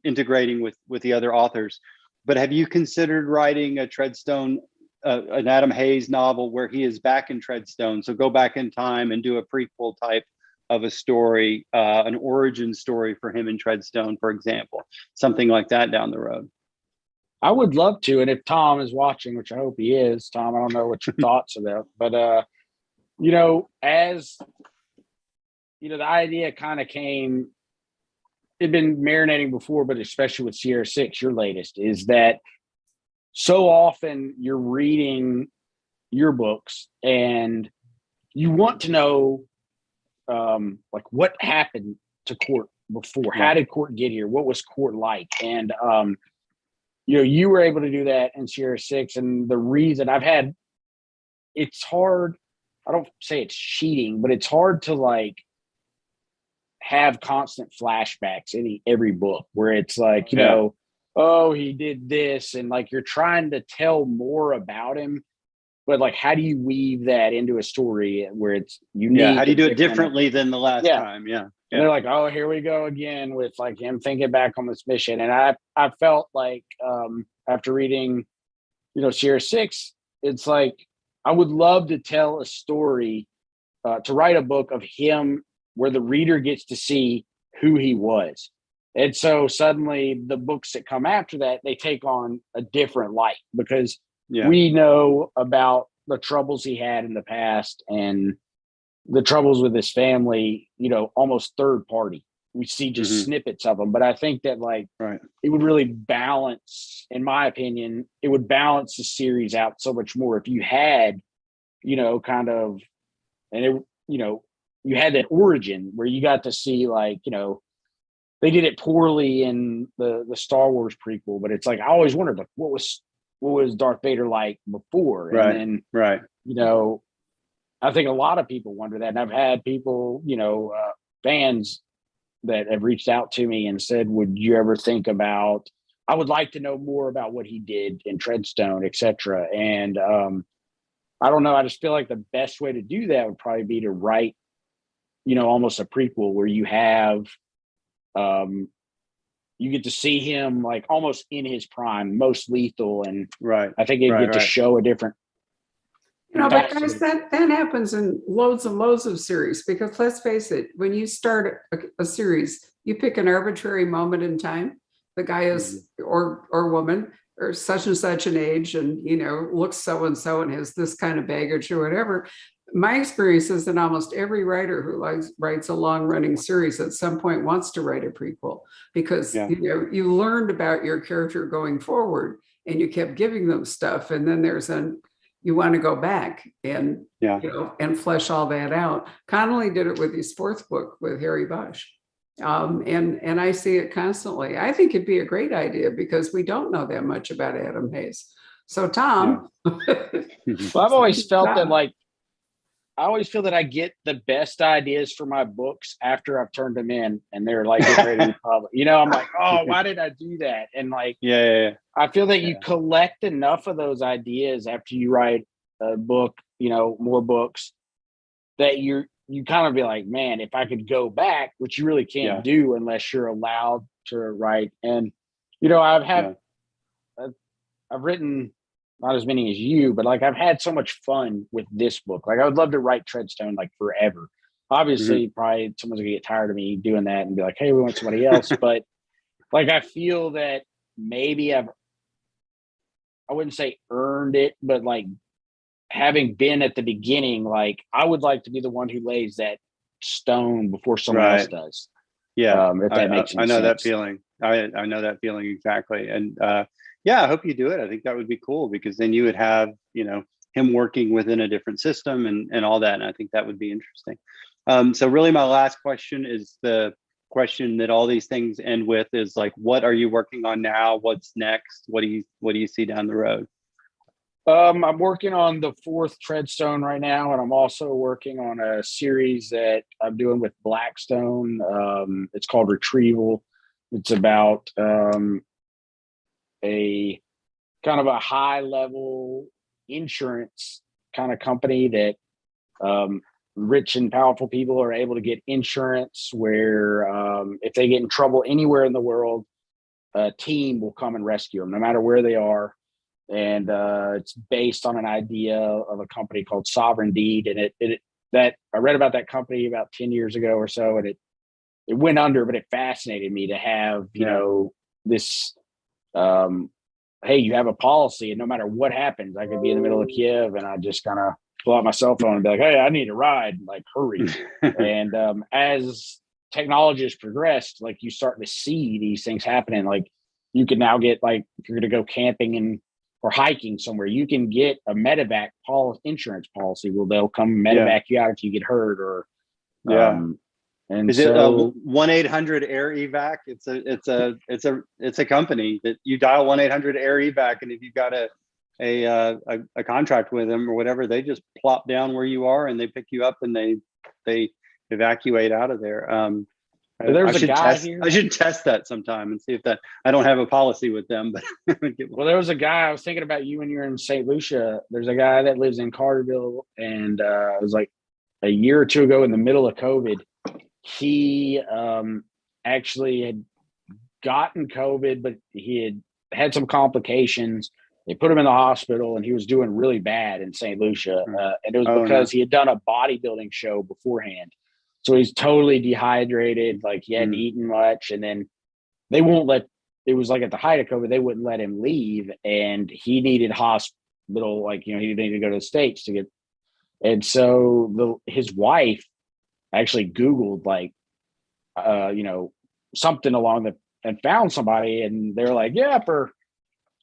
integrating with the other authors, but have you considered writing a Treadstone, an Adam Hayes novel where he is back in Treadstone? So go back in time and do a prequel type of a story, an origin story for him in Treadstone, for example, something like that down the road. I would love to. And if Tom is watching, which I hope he is, Tom, I don't know what your thoughts are there, but, as, the idea kind of came, it'd been marinating before, but especially with Sierra 6, your latest, is that so often you're reading your books and you want to know, like what happened to Court before, how did Court get here? What was Court like? And, you were able to do that in Sierra 6. And the reason it's hard, I don't say it's cheating, but it's hard to like have constant flashbacks in every book where it's like, oh, he did this. And like, you're trying to tell more about him, but like, how do you weave that into a story where it's unique? Yeah, how do you do it differently than the last time? Yeah. And they're like, oh, here we go again with like him thinking back on this mission. And I felt like after reading, Sierra 6, it's like, I would love to tell a story, to write a book of him where the reader gets to see who he was. And so suddenly the books that come after that, they take on a different light, because we know about the troubles he had in the past and the troubles with his family, almost third party. We see just snippets of them. But I think that it would really balance, in my opinion, it would balance the series out so much more if you had, you had that origin where you got to see they did it poorly in the Star Wars prequel, but it's like, I always wondered what was Darth Vader like before? And then, I think a lot of people wonder that. And I've had people, fans that have reached out to me and said, would you ever think about, I would like to know more about what he did in Treadstone, et cetera. And I don't know. I just feel like the best way to do that would probably be to write, almost a prequel where you have, you get to see him like almost in his prime, most lethal. And I think you get to show a different. But guys, that happens in loads and loads of series, because let's face it, when you start a series, you pick an arbitrary moment in time. The guy is, or woman, or such and such an age, and, looks so-and-so and has this kind of baggage or whatever. My experience is that almost every writer who writes a long-running series at some point wants to write a prequel, because, you learned about your character going forward and you kept giving them stuff. And then you want to go back and, and flesh all that out. Connolly did it with his fourth book with Harry Bosch. And I see it constantly. I think it'd be a great idea because we don't know that much about Adam Hayes. So Tom, Well, I've always felt that I always feel that I get the best ideas for my books after I've turned them in and they're like getting ready to be published. I'm like, oh, why did I do that? And like, I feel that you collect enough of those ideas after you write a book, more books, that you kind of be like, man, if I could go back, which you really can't do unless you're allowed to write. And, I've written not as many as you, but like I've had so much fun with this book. Like I would love to write Treadstone like forever. Obviously, probably someone's gonna get tired of me doing that and be like, hey, we want somebody else. But like I feel that maybe I wouldn't say earned it, but like having been at the beginning, like I would like to be the one who lays that stone before someone else does. Yeah. If that makes any I know sense. that feeling. I know that feeling exactly. And I hope you do it. I think that would be cool because then you would have, him working within a different system and all that. And I think that would be interesting. So really my last question is the question that all these things end with is like, what are you working on now? What's next? What do you see down the road? I'm working on the 4th Treadstone right now, and I'm also working on a series that I'm doing with Blackstone. It's called Retrieval. It's about a kind of a high level insurance kind of company that rich and powerful people are able to get insurance where if they get in trouble anywhere in the world, a team will come and rescue them no matter where they are. And it's based on an idea of a company called Sovereign Deed. And that I read about that company about 10 years ago or so, and it went under, but it fascinated me to have, this, hey, you have a policy and no matter what happens, I could be in the middle of Kiev and I just kind of pull out my cell phone and be like, hey, I need a ride, like hurry. And as technology has progressed, like you start to see these things happening. Like you can now get, like, if you're going to go camping or hiking somewhere, you can get a medevac insurance policy. Well, they'll come medevac you out if you get hurt or, and is so, it 1-800-AIR-EVAC? It's a company that you dial 1-800-AIR-EVAC, and if you've got a contract with them or whatever, they just plop down where you are and they pick you up and they evacuate out of there. there's a guy here. I should test that sometime and see if that. I don't have a policy with them, but well, there was a guy I was thinking about you when you're in St. Lucia. There's a guy that lives in Carterville, and it was like a year or two ago in the middle of COVID. He actually had gotten COVID, but he had some complications. They put him in the hospital and he was doing really bad in St. Lucia. And it was because he had done a bodybuilding show beforehand. So he's totally dehydrated, like he hadn't eaten much. And then they won't let, it was like at the height of COVID, they wouldn't let him leave. And he needed hospital, like, he needed to go to the States to get. And so his wife actually Googled like, something along and found somebody, and they're like, yeah, for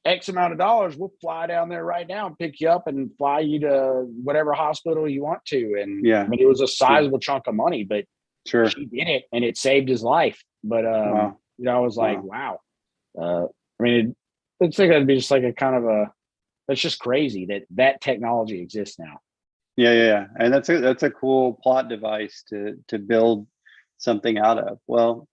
X amount of dollars, we'll fly down there right now and pick you up and fly you to whatever hospital you want to. And I mean, it was a sizable chunk of money, but she did it and it saved his life. But, I was like, wow. I mean, it's like, that'd be just like a kind of that's just crazy that technology exists now. Yeah. And that's a cool plot device to build something out of. Well,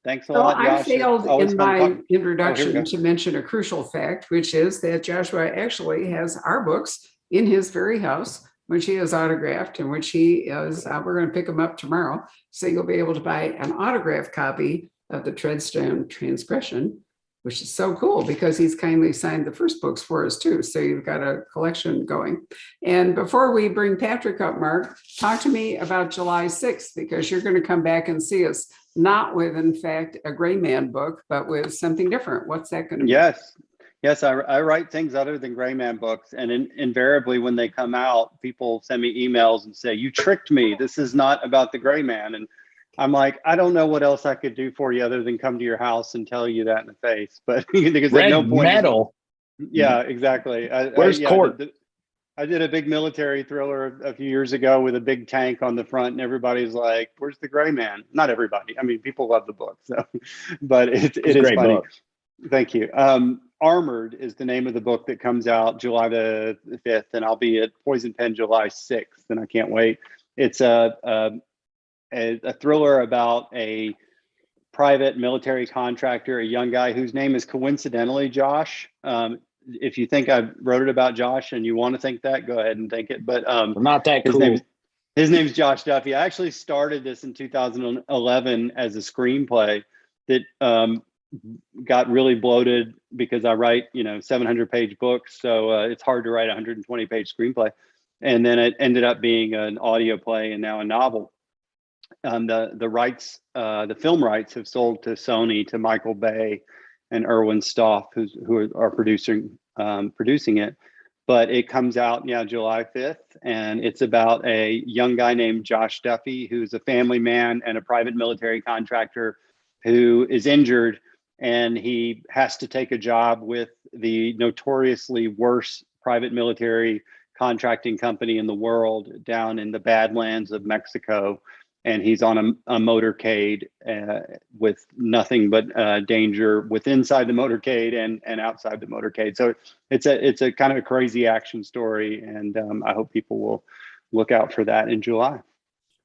thanks a lot, Josh. I failed in my introduction to mention a crucial fact, which is that Joshua actually has our books in his very house, which he has autographed and which he is, we're going to pick them up tomorrow. So you'll be able to buy an autographed copy of the Treadstone Transgression, which is so cool because he's kindly signed the first books for us too. So you've got a collection going. And before we bring Patrick up, Mark, talk to me about July 6th, because you're going to come back and see us, not with, in fact, a Gray Man book, but with something different. What's that going to be? Yes, I write things other than Gray Man books. And invariably when they come out, people send me emails and say, you tricked me. This is not about the Gray Man. And I'm like, I don't know what else I could do for you other than come to your house and tell you that in the face. But because Red at no point, metal. Yeah, exactly. Where's Court? I did a big military thriller a few years ago with a big tank on the front, and everybody's like, "Where's the Gray Man?" Not everybody. I mean, people love the book, so, but it is funny. Book. Thank you. Armored is the name of the book that comes out July the 5th, and I'll be at Poison Pen July 6th, and I can't wait. It's a thriller about a private military contractor, a young guy whose name is coincidentally Josh. If you think I wrote it about Josh and you want to think that, go ahead and think it. But Not that his cool. his name's Josh Duffy. I actually started this in 2011 as a screenplay that got really bloated because I write 700-page books, so it's hard to write a 120-page screenplay. And then it ended up being an audio play and now a novel. The rights, the film rights, have sold to Sony, to Michael Bay and Erwin Stoff, who are producing it. But it comes out July 5th, and it's about a young guy named Josh Duffy, who's a family man and a private military contractor who is injured, and he has to take a job with the notoriously worst private military contracting company in the world down in the Badlands of Mexico. And he's on a motorcade with nothing but danger inside the motorcade and outside the motorcade. So it's a kind of a crazy action story, and I hope people will look out for that in July.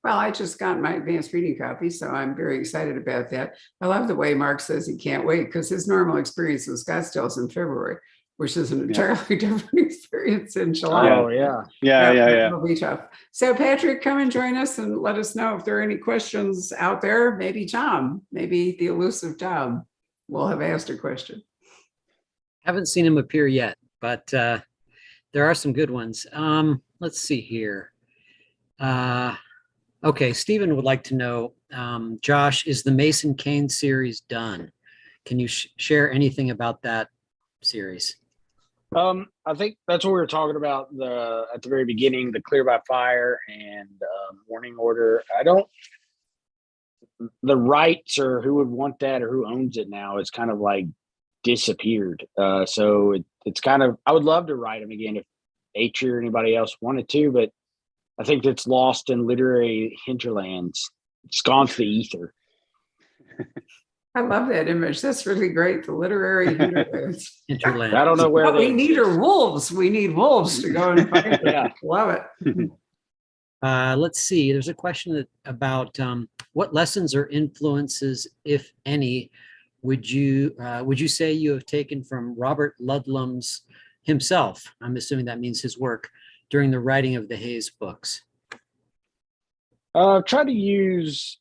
Well, I just got my advanced reading copy, so I'm very excited about that. I love the way Mark says he can't wait, because his normal experience with Scottsdale's in February, which is an entirely different experience in July. Oh, yeah. Yeah. It'll be tough. So Patrick, come and join us and let us know if there are any questions out there. Maybe Tom, maybe the elusive Tom will have asked a question. Haven't seen him appear yet, but there are some good ones. Let's see here. Okay, Stephen would like to know, Josh, is the Mason Kane series done? Can you share anything about that series? I think that's what we were talking about at the very beginning, the Clear by Fire and Warning Order. The rights or who would want that or who owns it now is kind of like disappeared. So it's kind of, I would love to write them again if H or anybody else wanted to, but I think it's lost in literary hinterlands. It's gone to the ether. I love that image. That's really great. The literary hinterlands. Hinterland. I don't know where What we need are wolves. We need wolves to go and find them. Yeah. Love it. Let's see. There's a question about what lessons or influences, if any, would you say you have taken from Robert Ludlum's himself? I'm assuming that means his work during the writing of the Hayes books. Try to use.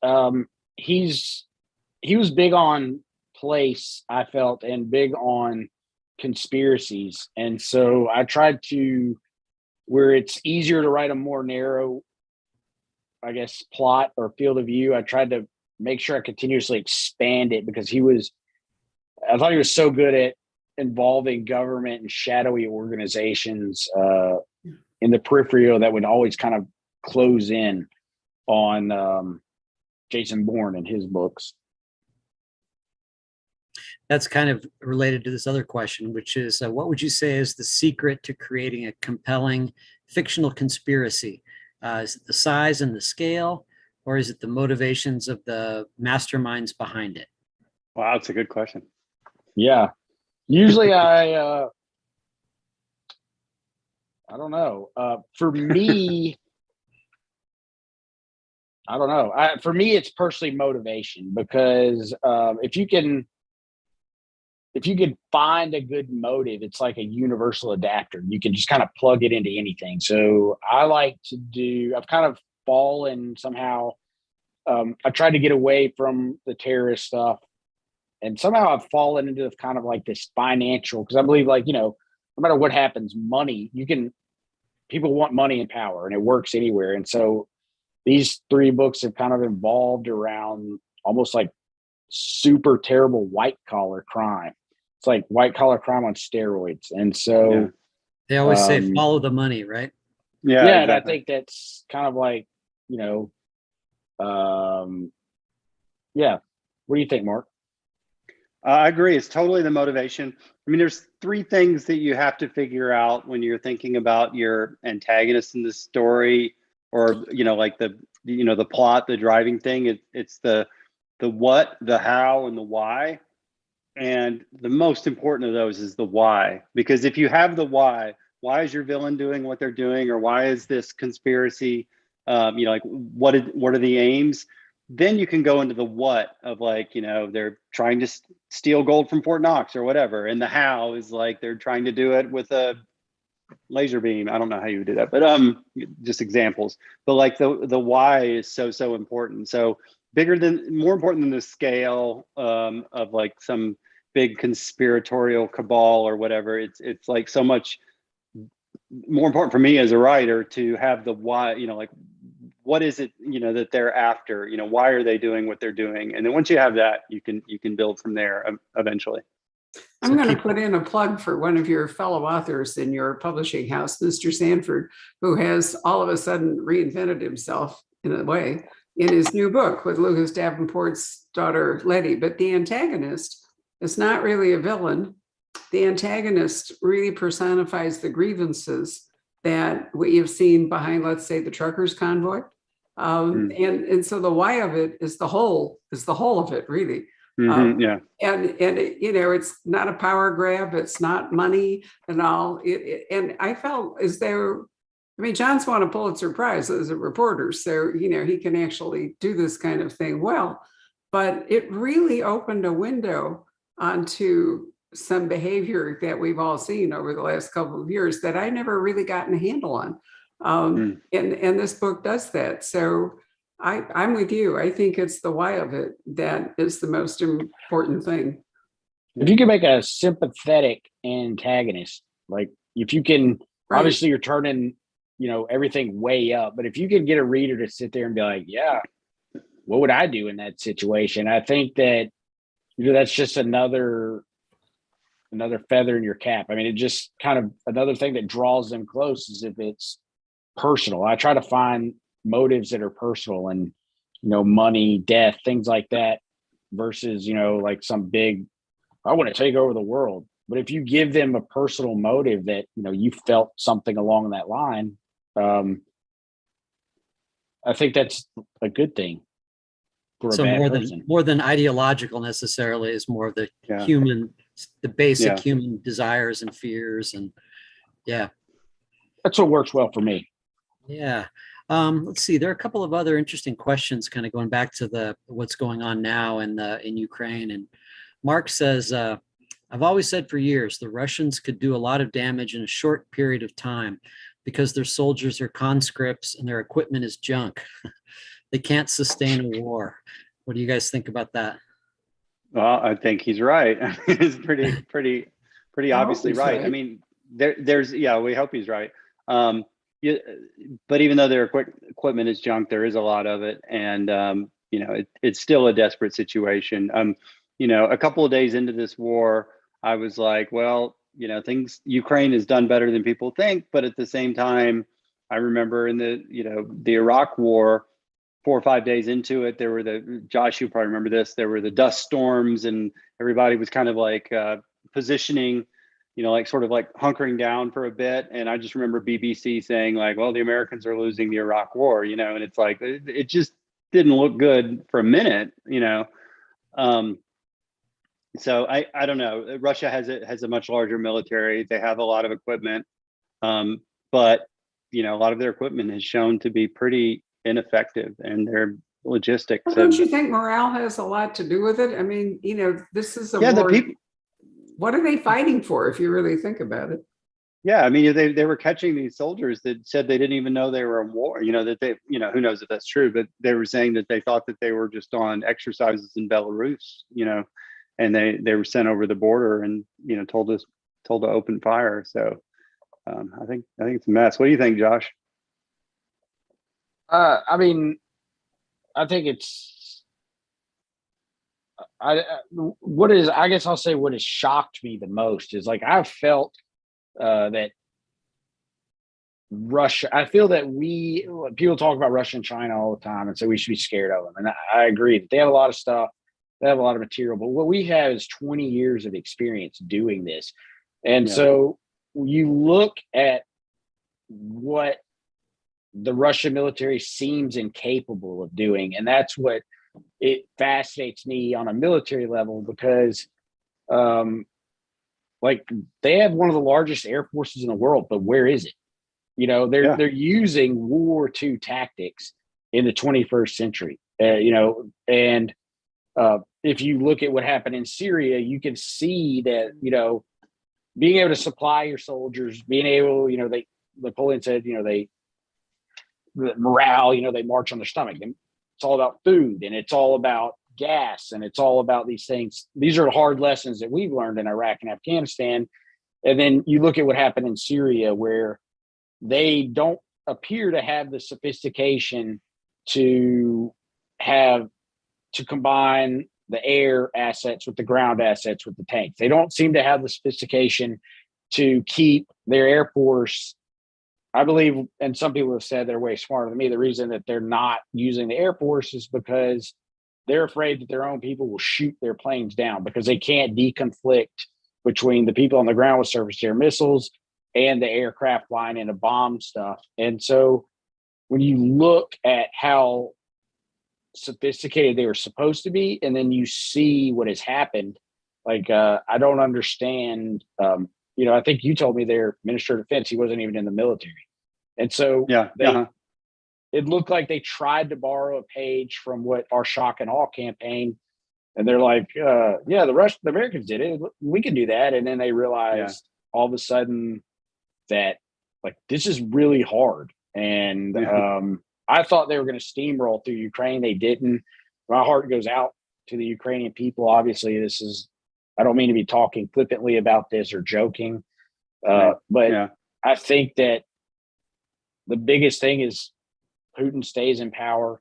He was big on place, I felt, and big on conspiracies, and so I tried to, where it's easier to write a more narrow, I guess, plot or field of view, I tried to make sure I continuously expand it, because I thought he was so good at involving government and shadowy organizations in the peripheral that would always kind of close in on Jason Bourne and his books. That's kind of related to this other question, which is what would you say is the secret to creating a compelling fictional conspiracy? Is it the size and the scale, or is it the motivations of the masterminds behind it? Wow, that's a good question. Yeah. Usually I don't know. For me, I don't know. For me, it's personally motivation, because if you can find a good motive, it's like a universal adapter. You can just kind of plug it into anything. So I've kind of fallen somehow. I tried to get away from the terrorist stuff, and somehow I've fallen into kind of like this financial, because I believe, like, no matter what happens, people want money and power, and it works anywhere. And so these 3 books have kind of evolved around almost like super terrible white collar crime. It's like white collar crime on steroids. And so they always say follow the money, right? Yeah. Yeah. Exactly. And I think that's kind of like, yeah. What do you think, Mark? I agree. It's totally the motivation. I mean, there's 3 things that you have to figure out when you're thinking about your antagonist in the story, or, like the plot, the driving thing. It's the what, the how, and the why. And the most important of those is the why. Because if you have the why is your villain doing what they're doing, or why is this conspiracy? Like what are the aims? Then you can go into the what of like, they're trying to steal gold from Fort Knox or whatever, and the how is like they're trying to do it with a laser beam. I don't know how you would do that, but just examples. But like the why is so important. So more important than the scale of like some big conspiratorial cabal or whatever. It's like so much more important for me as a writer to have the why. Like what is it that they're after? Why are they doing what they're doing? And then once you have that, you can build from there eventually. I'm going to put in a plug for one of your fellow authors in your publishing house, Mr. Sanford, who has all of a sudden reinvented himself in a way in his new book with Lucas Davenport's daughter, Letty. But the antagonist is not really a villain. The antagonist really personifies the grievances that we have seen behind, let's say, the truckers' convoy. And so the why of it is the whole of it, really. Yeah. And it's not a power grab. It's not money and all. And I felt as though, John's won a Pulitzer Prize as a reporter, so he can actually do this kind of thing well. But it really opened a window onto some behavior that we've all seen over the last couple of years that I never really gotten a handle on. And this book does that. So I'm with you. I think it's the why of it that is the most important thing. If you can make a sympathetic antagonist, like if you can, obviously you're turning, everything way up, but if you can get a reader to sit there and be like, yeah, what would I do in that situation? I think that, that's just another feather in your cap. It just kind of another thing that draws them close is if it's personal. I try to find motives that are personal and money, death, things like that, versus like some big I want to take over the world. But if you give them a personal motive that you felt something along that line, I think that's a good thing for a bad person. More than ideological necessarily is more of the human, the basic human desires and fears, and that's what works well for me. Let's see. There are a couple of other interesting questions, kind of going back to what's going on now in Ukraine. And Mark says, "I've always said for years the Russians could do a lot of damage in a short period of time because their soldiers are conscripts and their equipment is junk. They can't sustain a war." What do you guys think about that? Well, I think he's right. It's pretty obviously right. There's we hope he's right. But even though their equipment is junk, there is a lot of it, and it's still a desperate situation. A couple of days into this war, I was like, well, Ukraine has done better than people think, but at the same time, I remember in the Iraq War, 4 or 5 days into it, there were Josh, you probably remember this, there were the dust storms, and everybody was kind of like positioning, like sort of like hunkering down for a bit. And I just remember BBC saying like, well, the Americans are losing the Iraq war, and it's like, it just didn't look good for a minute, So I don't know. Russia has a much larger military. They have a lot of equipment, but a lot of their equipment has shown to be pretty ineffective, and their logistics. Well, don't you think morale has a lot to do with it? This is a war. What are they fighting for, if you really think about it? Yeah, they were catching these soldiers that said they didn't even know they were in war. That they, who knows if that's true, but they were saying that they thought that they were just on exercises in Belarus. And they were sent over the border and told to open fire. So I think it's a mess. What do you think, Josh? I think it's I guess I'll say what has shocked me the most is like I've felt that Russia. I feel that people talk about Russia and China all the time and say we should be scared of them, and I agree that they have a lot of stuff. They have a lot of material, but what we have is 20 years of experience doing this. And so you look at what the Russian military seems incapable of doing. And that's what it fascinates me on a military level, because like they have one of the largest air forces in the world, but where is it? You know, they're using World War II tactics in the 21st century. You know, and if you look at what happened in Syria, you can see that, you know, being able to supply your soldiers, being able, you know, Napoleon said, you know, the morale, you know, they march on their stomach. And it's all about food, and it's all about gas, and it's all about these things. These are hard lessons that we've learned in Iraq and Afghanistan. And then you look at what happened in Syria, where they don't appear to have the sophistication to combine the air assets with the ground assets with the tanks. They don't seem to have the sophistication to keep their Air Force. I believe, and some people have said they're way smarter than me, the reason that they're not using the Air Force is because they're afraid that their own people will shoot their planes down, because they can't deconflict between the people on the ground with surface air missiles and the aircraft flying into bomb stuff. And so when you look at how sophisticated they were supposed to be, and then you see what has happened, like I don't understand. You know, I think you told me their Minister of Defense, he wasn't even in the military, and so it looked like they tried to borrow a page from what our shock and awe campaign, and they're like, yeah, the Americans did it, we can do that. And then they realized all of a sudden that, like, this is really hard. And I thought they were going to steamroll through Ukraine. They didn't. My heart goes out to the Ukrainian people. Obviously, I don't mean to be talking flippantly about this or joking, but I think that the biggest thing is Putin stays in power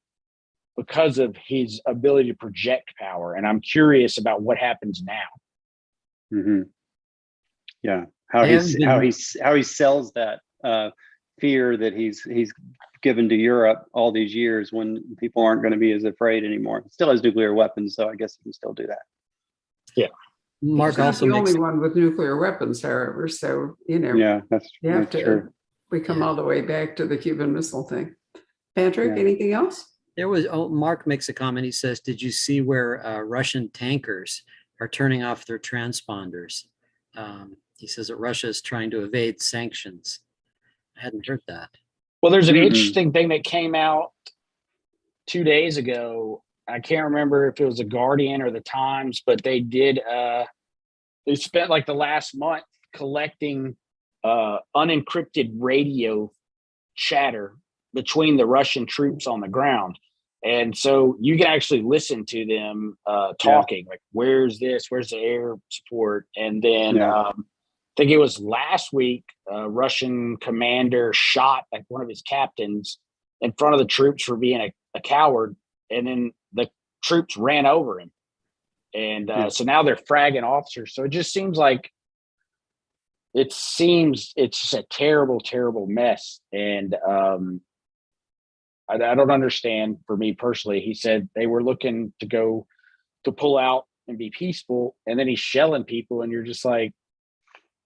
because of his ability to project power. And I'm curious about what happens now. Mm-hmm. Yeah. How he sells that fear that he's given to Europe all these years, when people aren't going to be as afraid anymore. He still has nuclear weapons, so I guess he can still do that. Yeah. Mark also the only one with nuclear weapons, however. So, you know, that's true. We come all the way back to the Cuban Missile thing. Patrick, anything else? There was, Mark makes a comment. He says, did you see where Russian tankers are turning off their transponders? He says that Russia is trying to evade sanctions. I hadn't heard that. Well, there's an interesting thing that came out 2 days ago. I can't remember if it was the Guardian or the Times, but they did. They spent like the last month collecting unencrypted radio chatter between the Russian troops on the ground. And so you can actually listen to them talking, like, where's this? Where's the air support? And then I think it was last week, a Russian commander shot like one of his captains in front of the troops for being a coward. And then the troops ran over him. And so now they're fragging officers. So it just seems like it's just a terrible, terrible mess. And I don't understand. For me personally, he said they were looking to pull out and be peaceful, and then he's shelling people, and you're just like,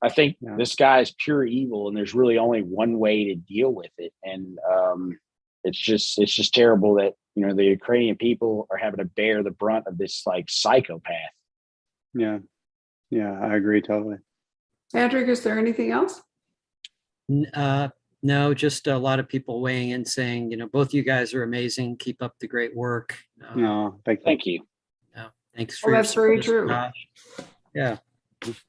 I think this guy is pure evil, and there's really only one way to deal with it. And it's just terrible that, you know, the Ukrainian people are having to bear the brunt of this, like, psychopath. Yeah, I agree totally. Patrick, is there anything else? No, just a lot of people weighing in saying, you know, both you guys are amazing. Keep up the great work. No, thank you. Thanks for that's very true. Yeah,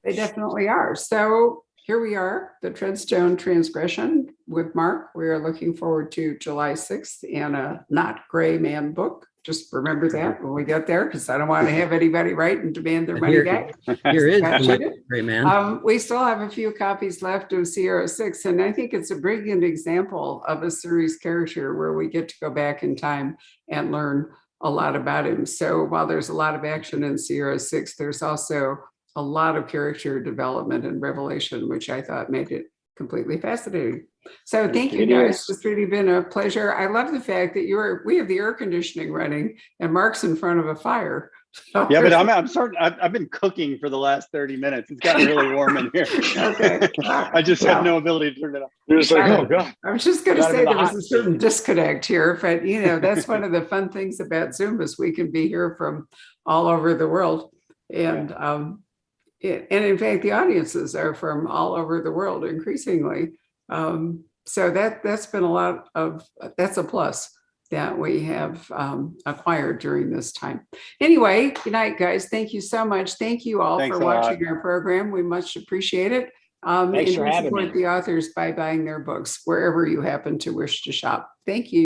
they definitely are. So here we are, the Treadstone Transgression with Mark. We are looking forward to July 6th and a Not Gray Man book. Just remember that when we get there, because I don't want to have anybody write and demand their money back. Here is the Gray Man. We still have a few copies left of Sierra 6, and I think it's a brilliant example of a series character where we get to go back in time and learn a lot about him. So while there's a lot of action in Sierra 6, there's also a lot of character development and revelation, which I thought made it completely fascinating. So thank you guys. It's really been a pleasure. I love the fact that we have the air conditioning running and Mark's in front of a fire. So yeah, but I've been cooking for the last 30 minutes. It's gotten really warm in here. Okay. I just have no ability to turn it off. You're just like, oh God. I was just going to say there was a certain disconnect here, but you know, that's one of the fun things about Zoom is we can be here from all over the world. And And in fact, the audiences are from all over the world increasingly. So that's been that's a plus that we have acquired during this time. Anyway, good night, guys. Thank you so much. Thank you all Thanks for a lot. watching our program. We much appreciate it. Thanks And for do having support me. the authors by buying their books wherever you happen to wish to shop. Thank you.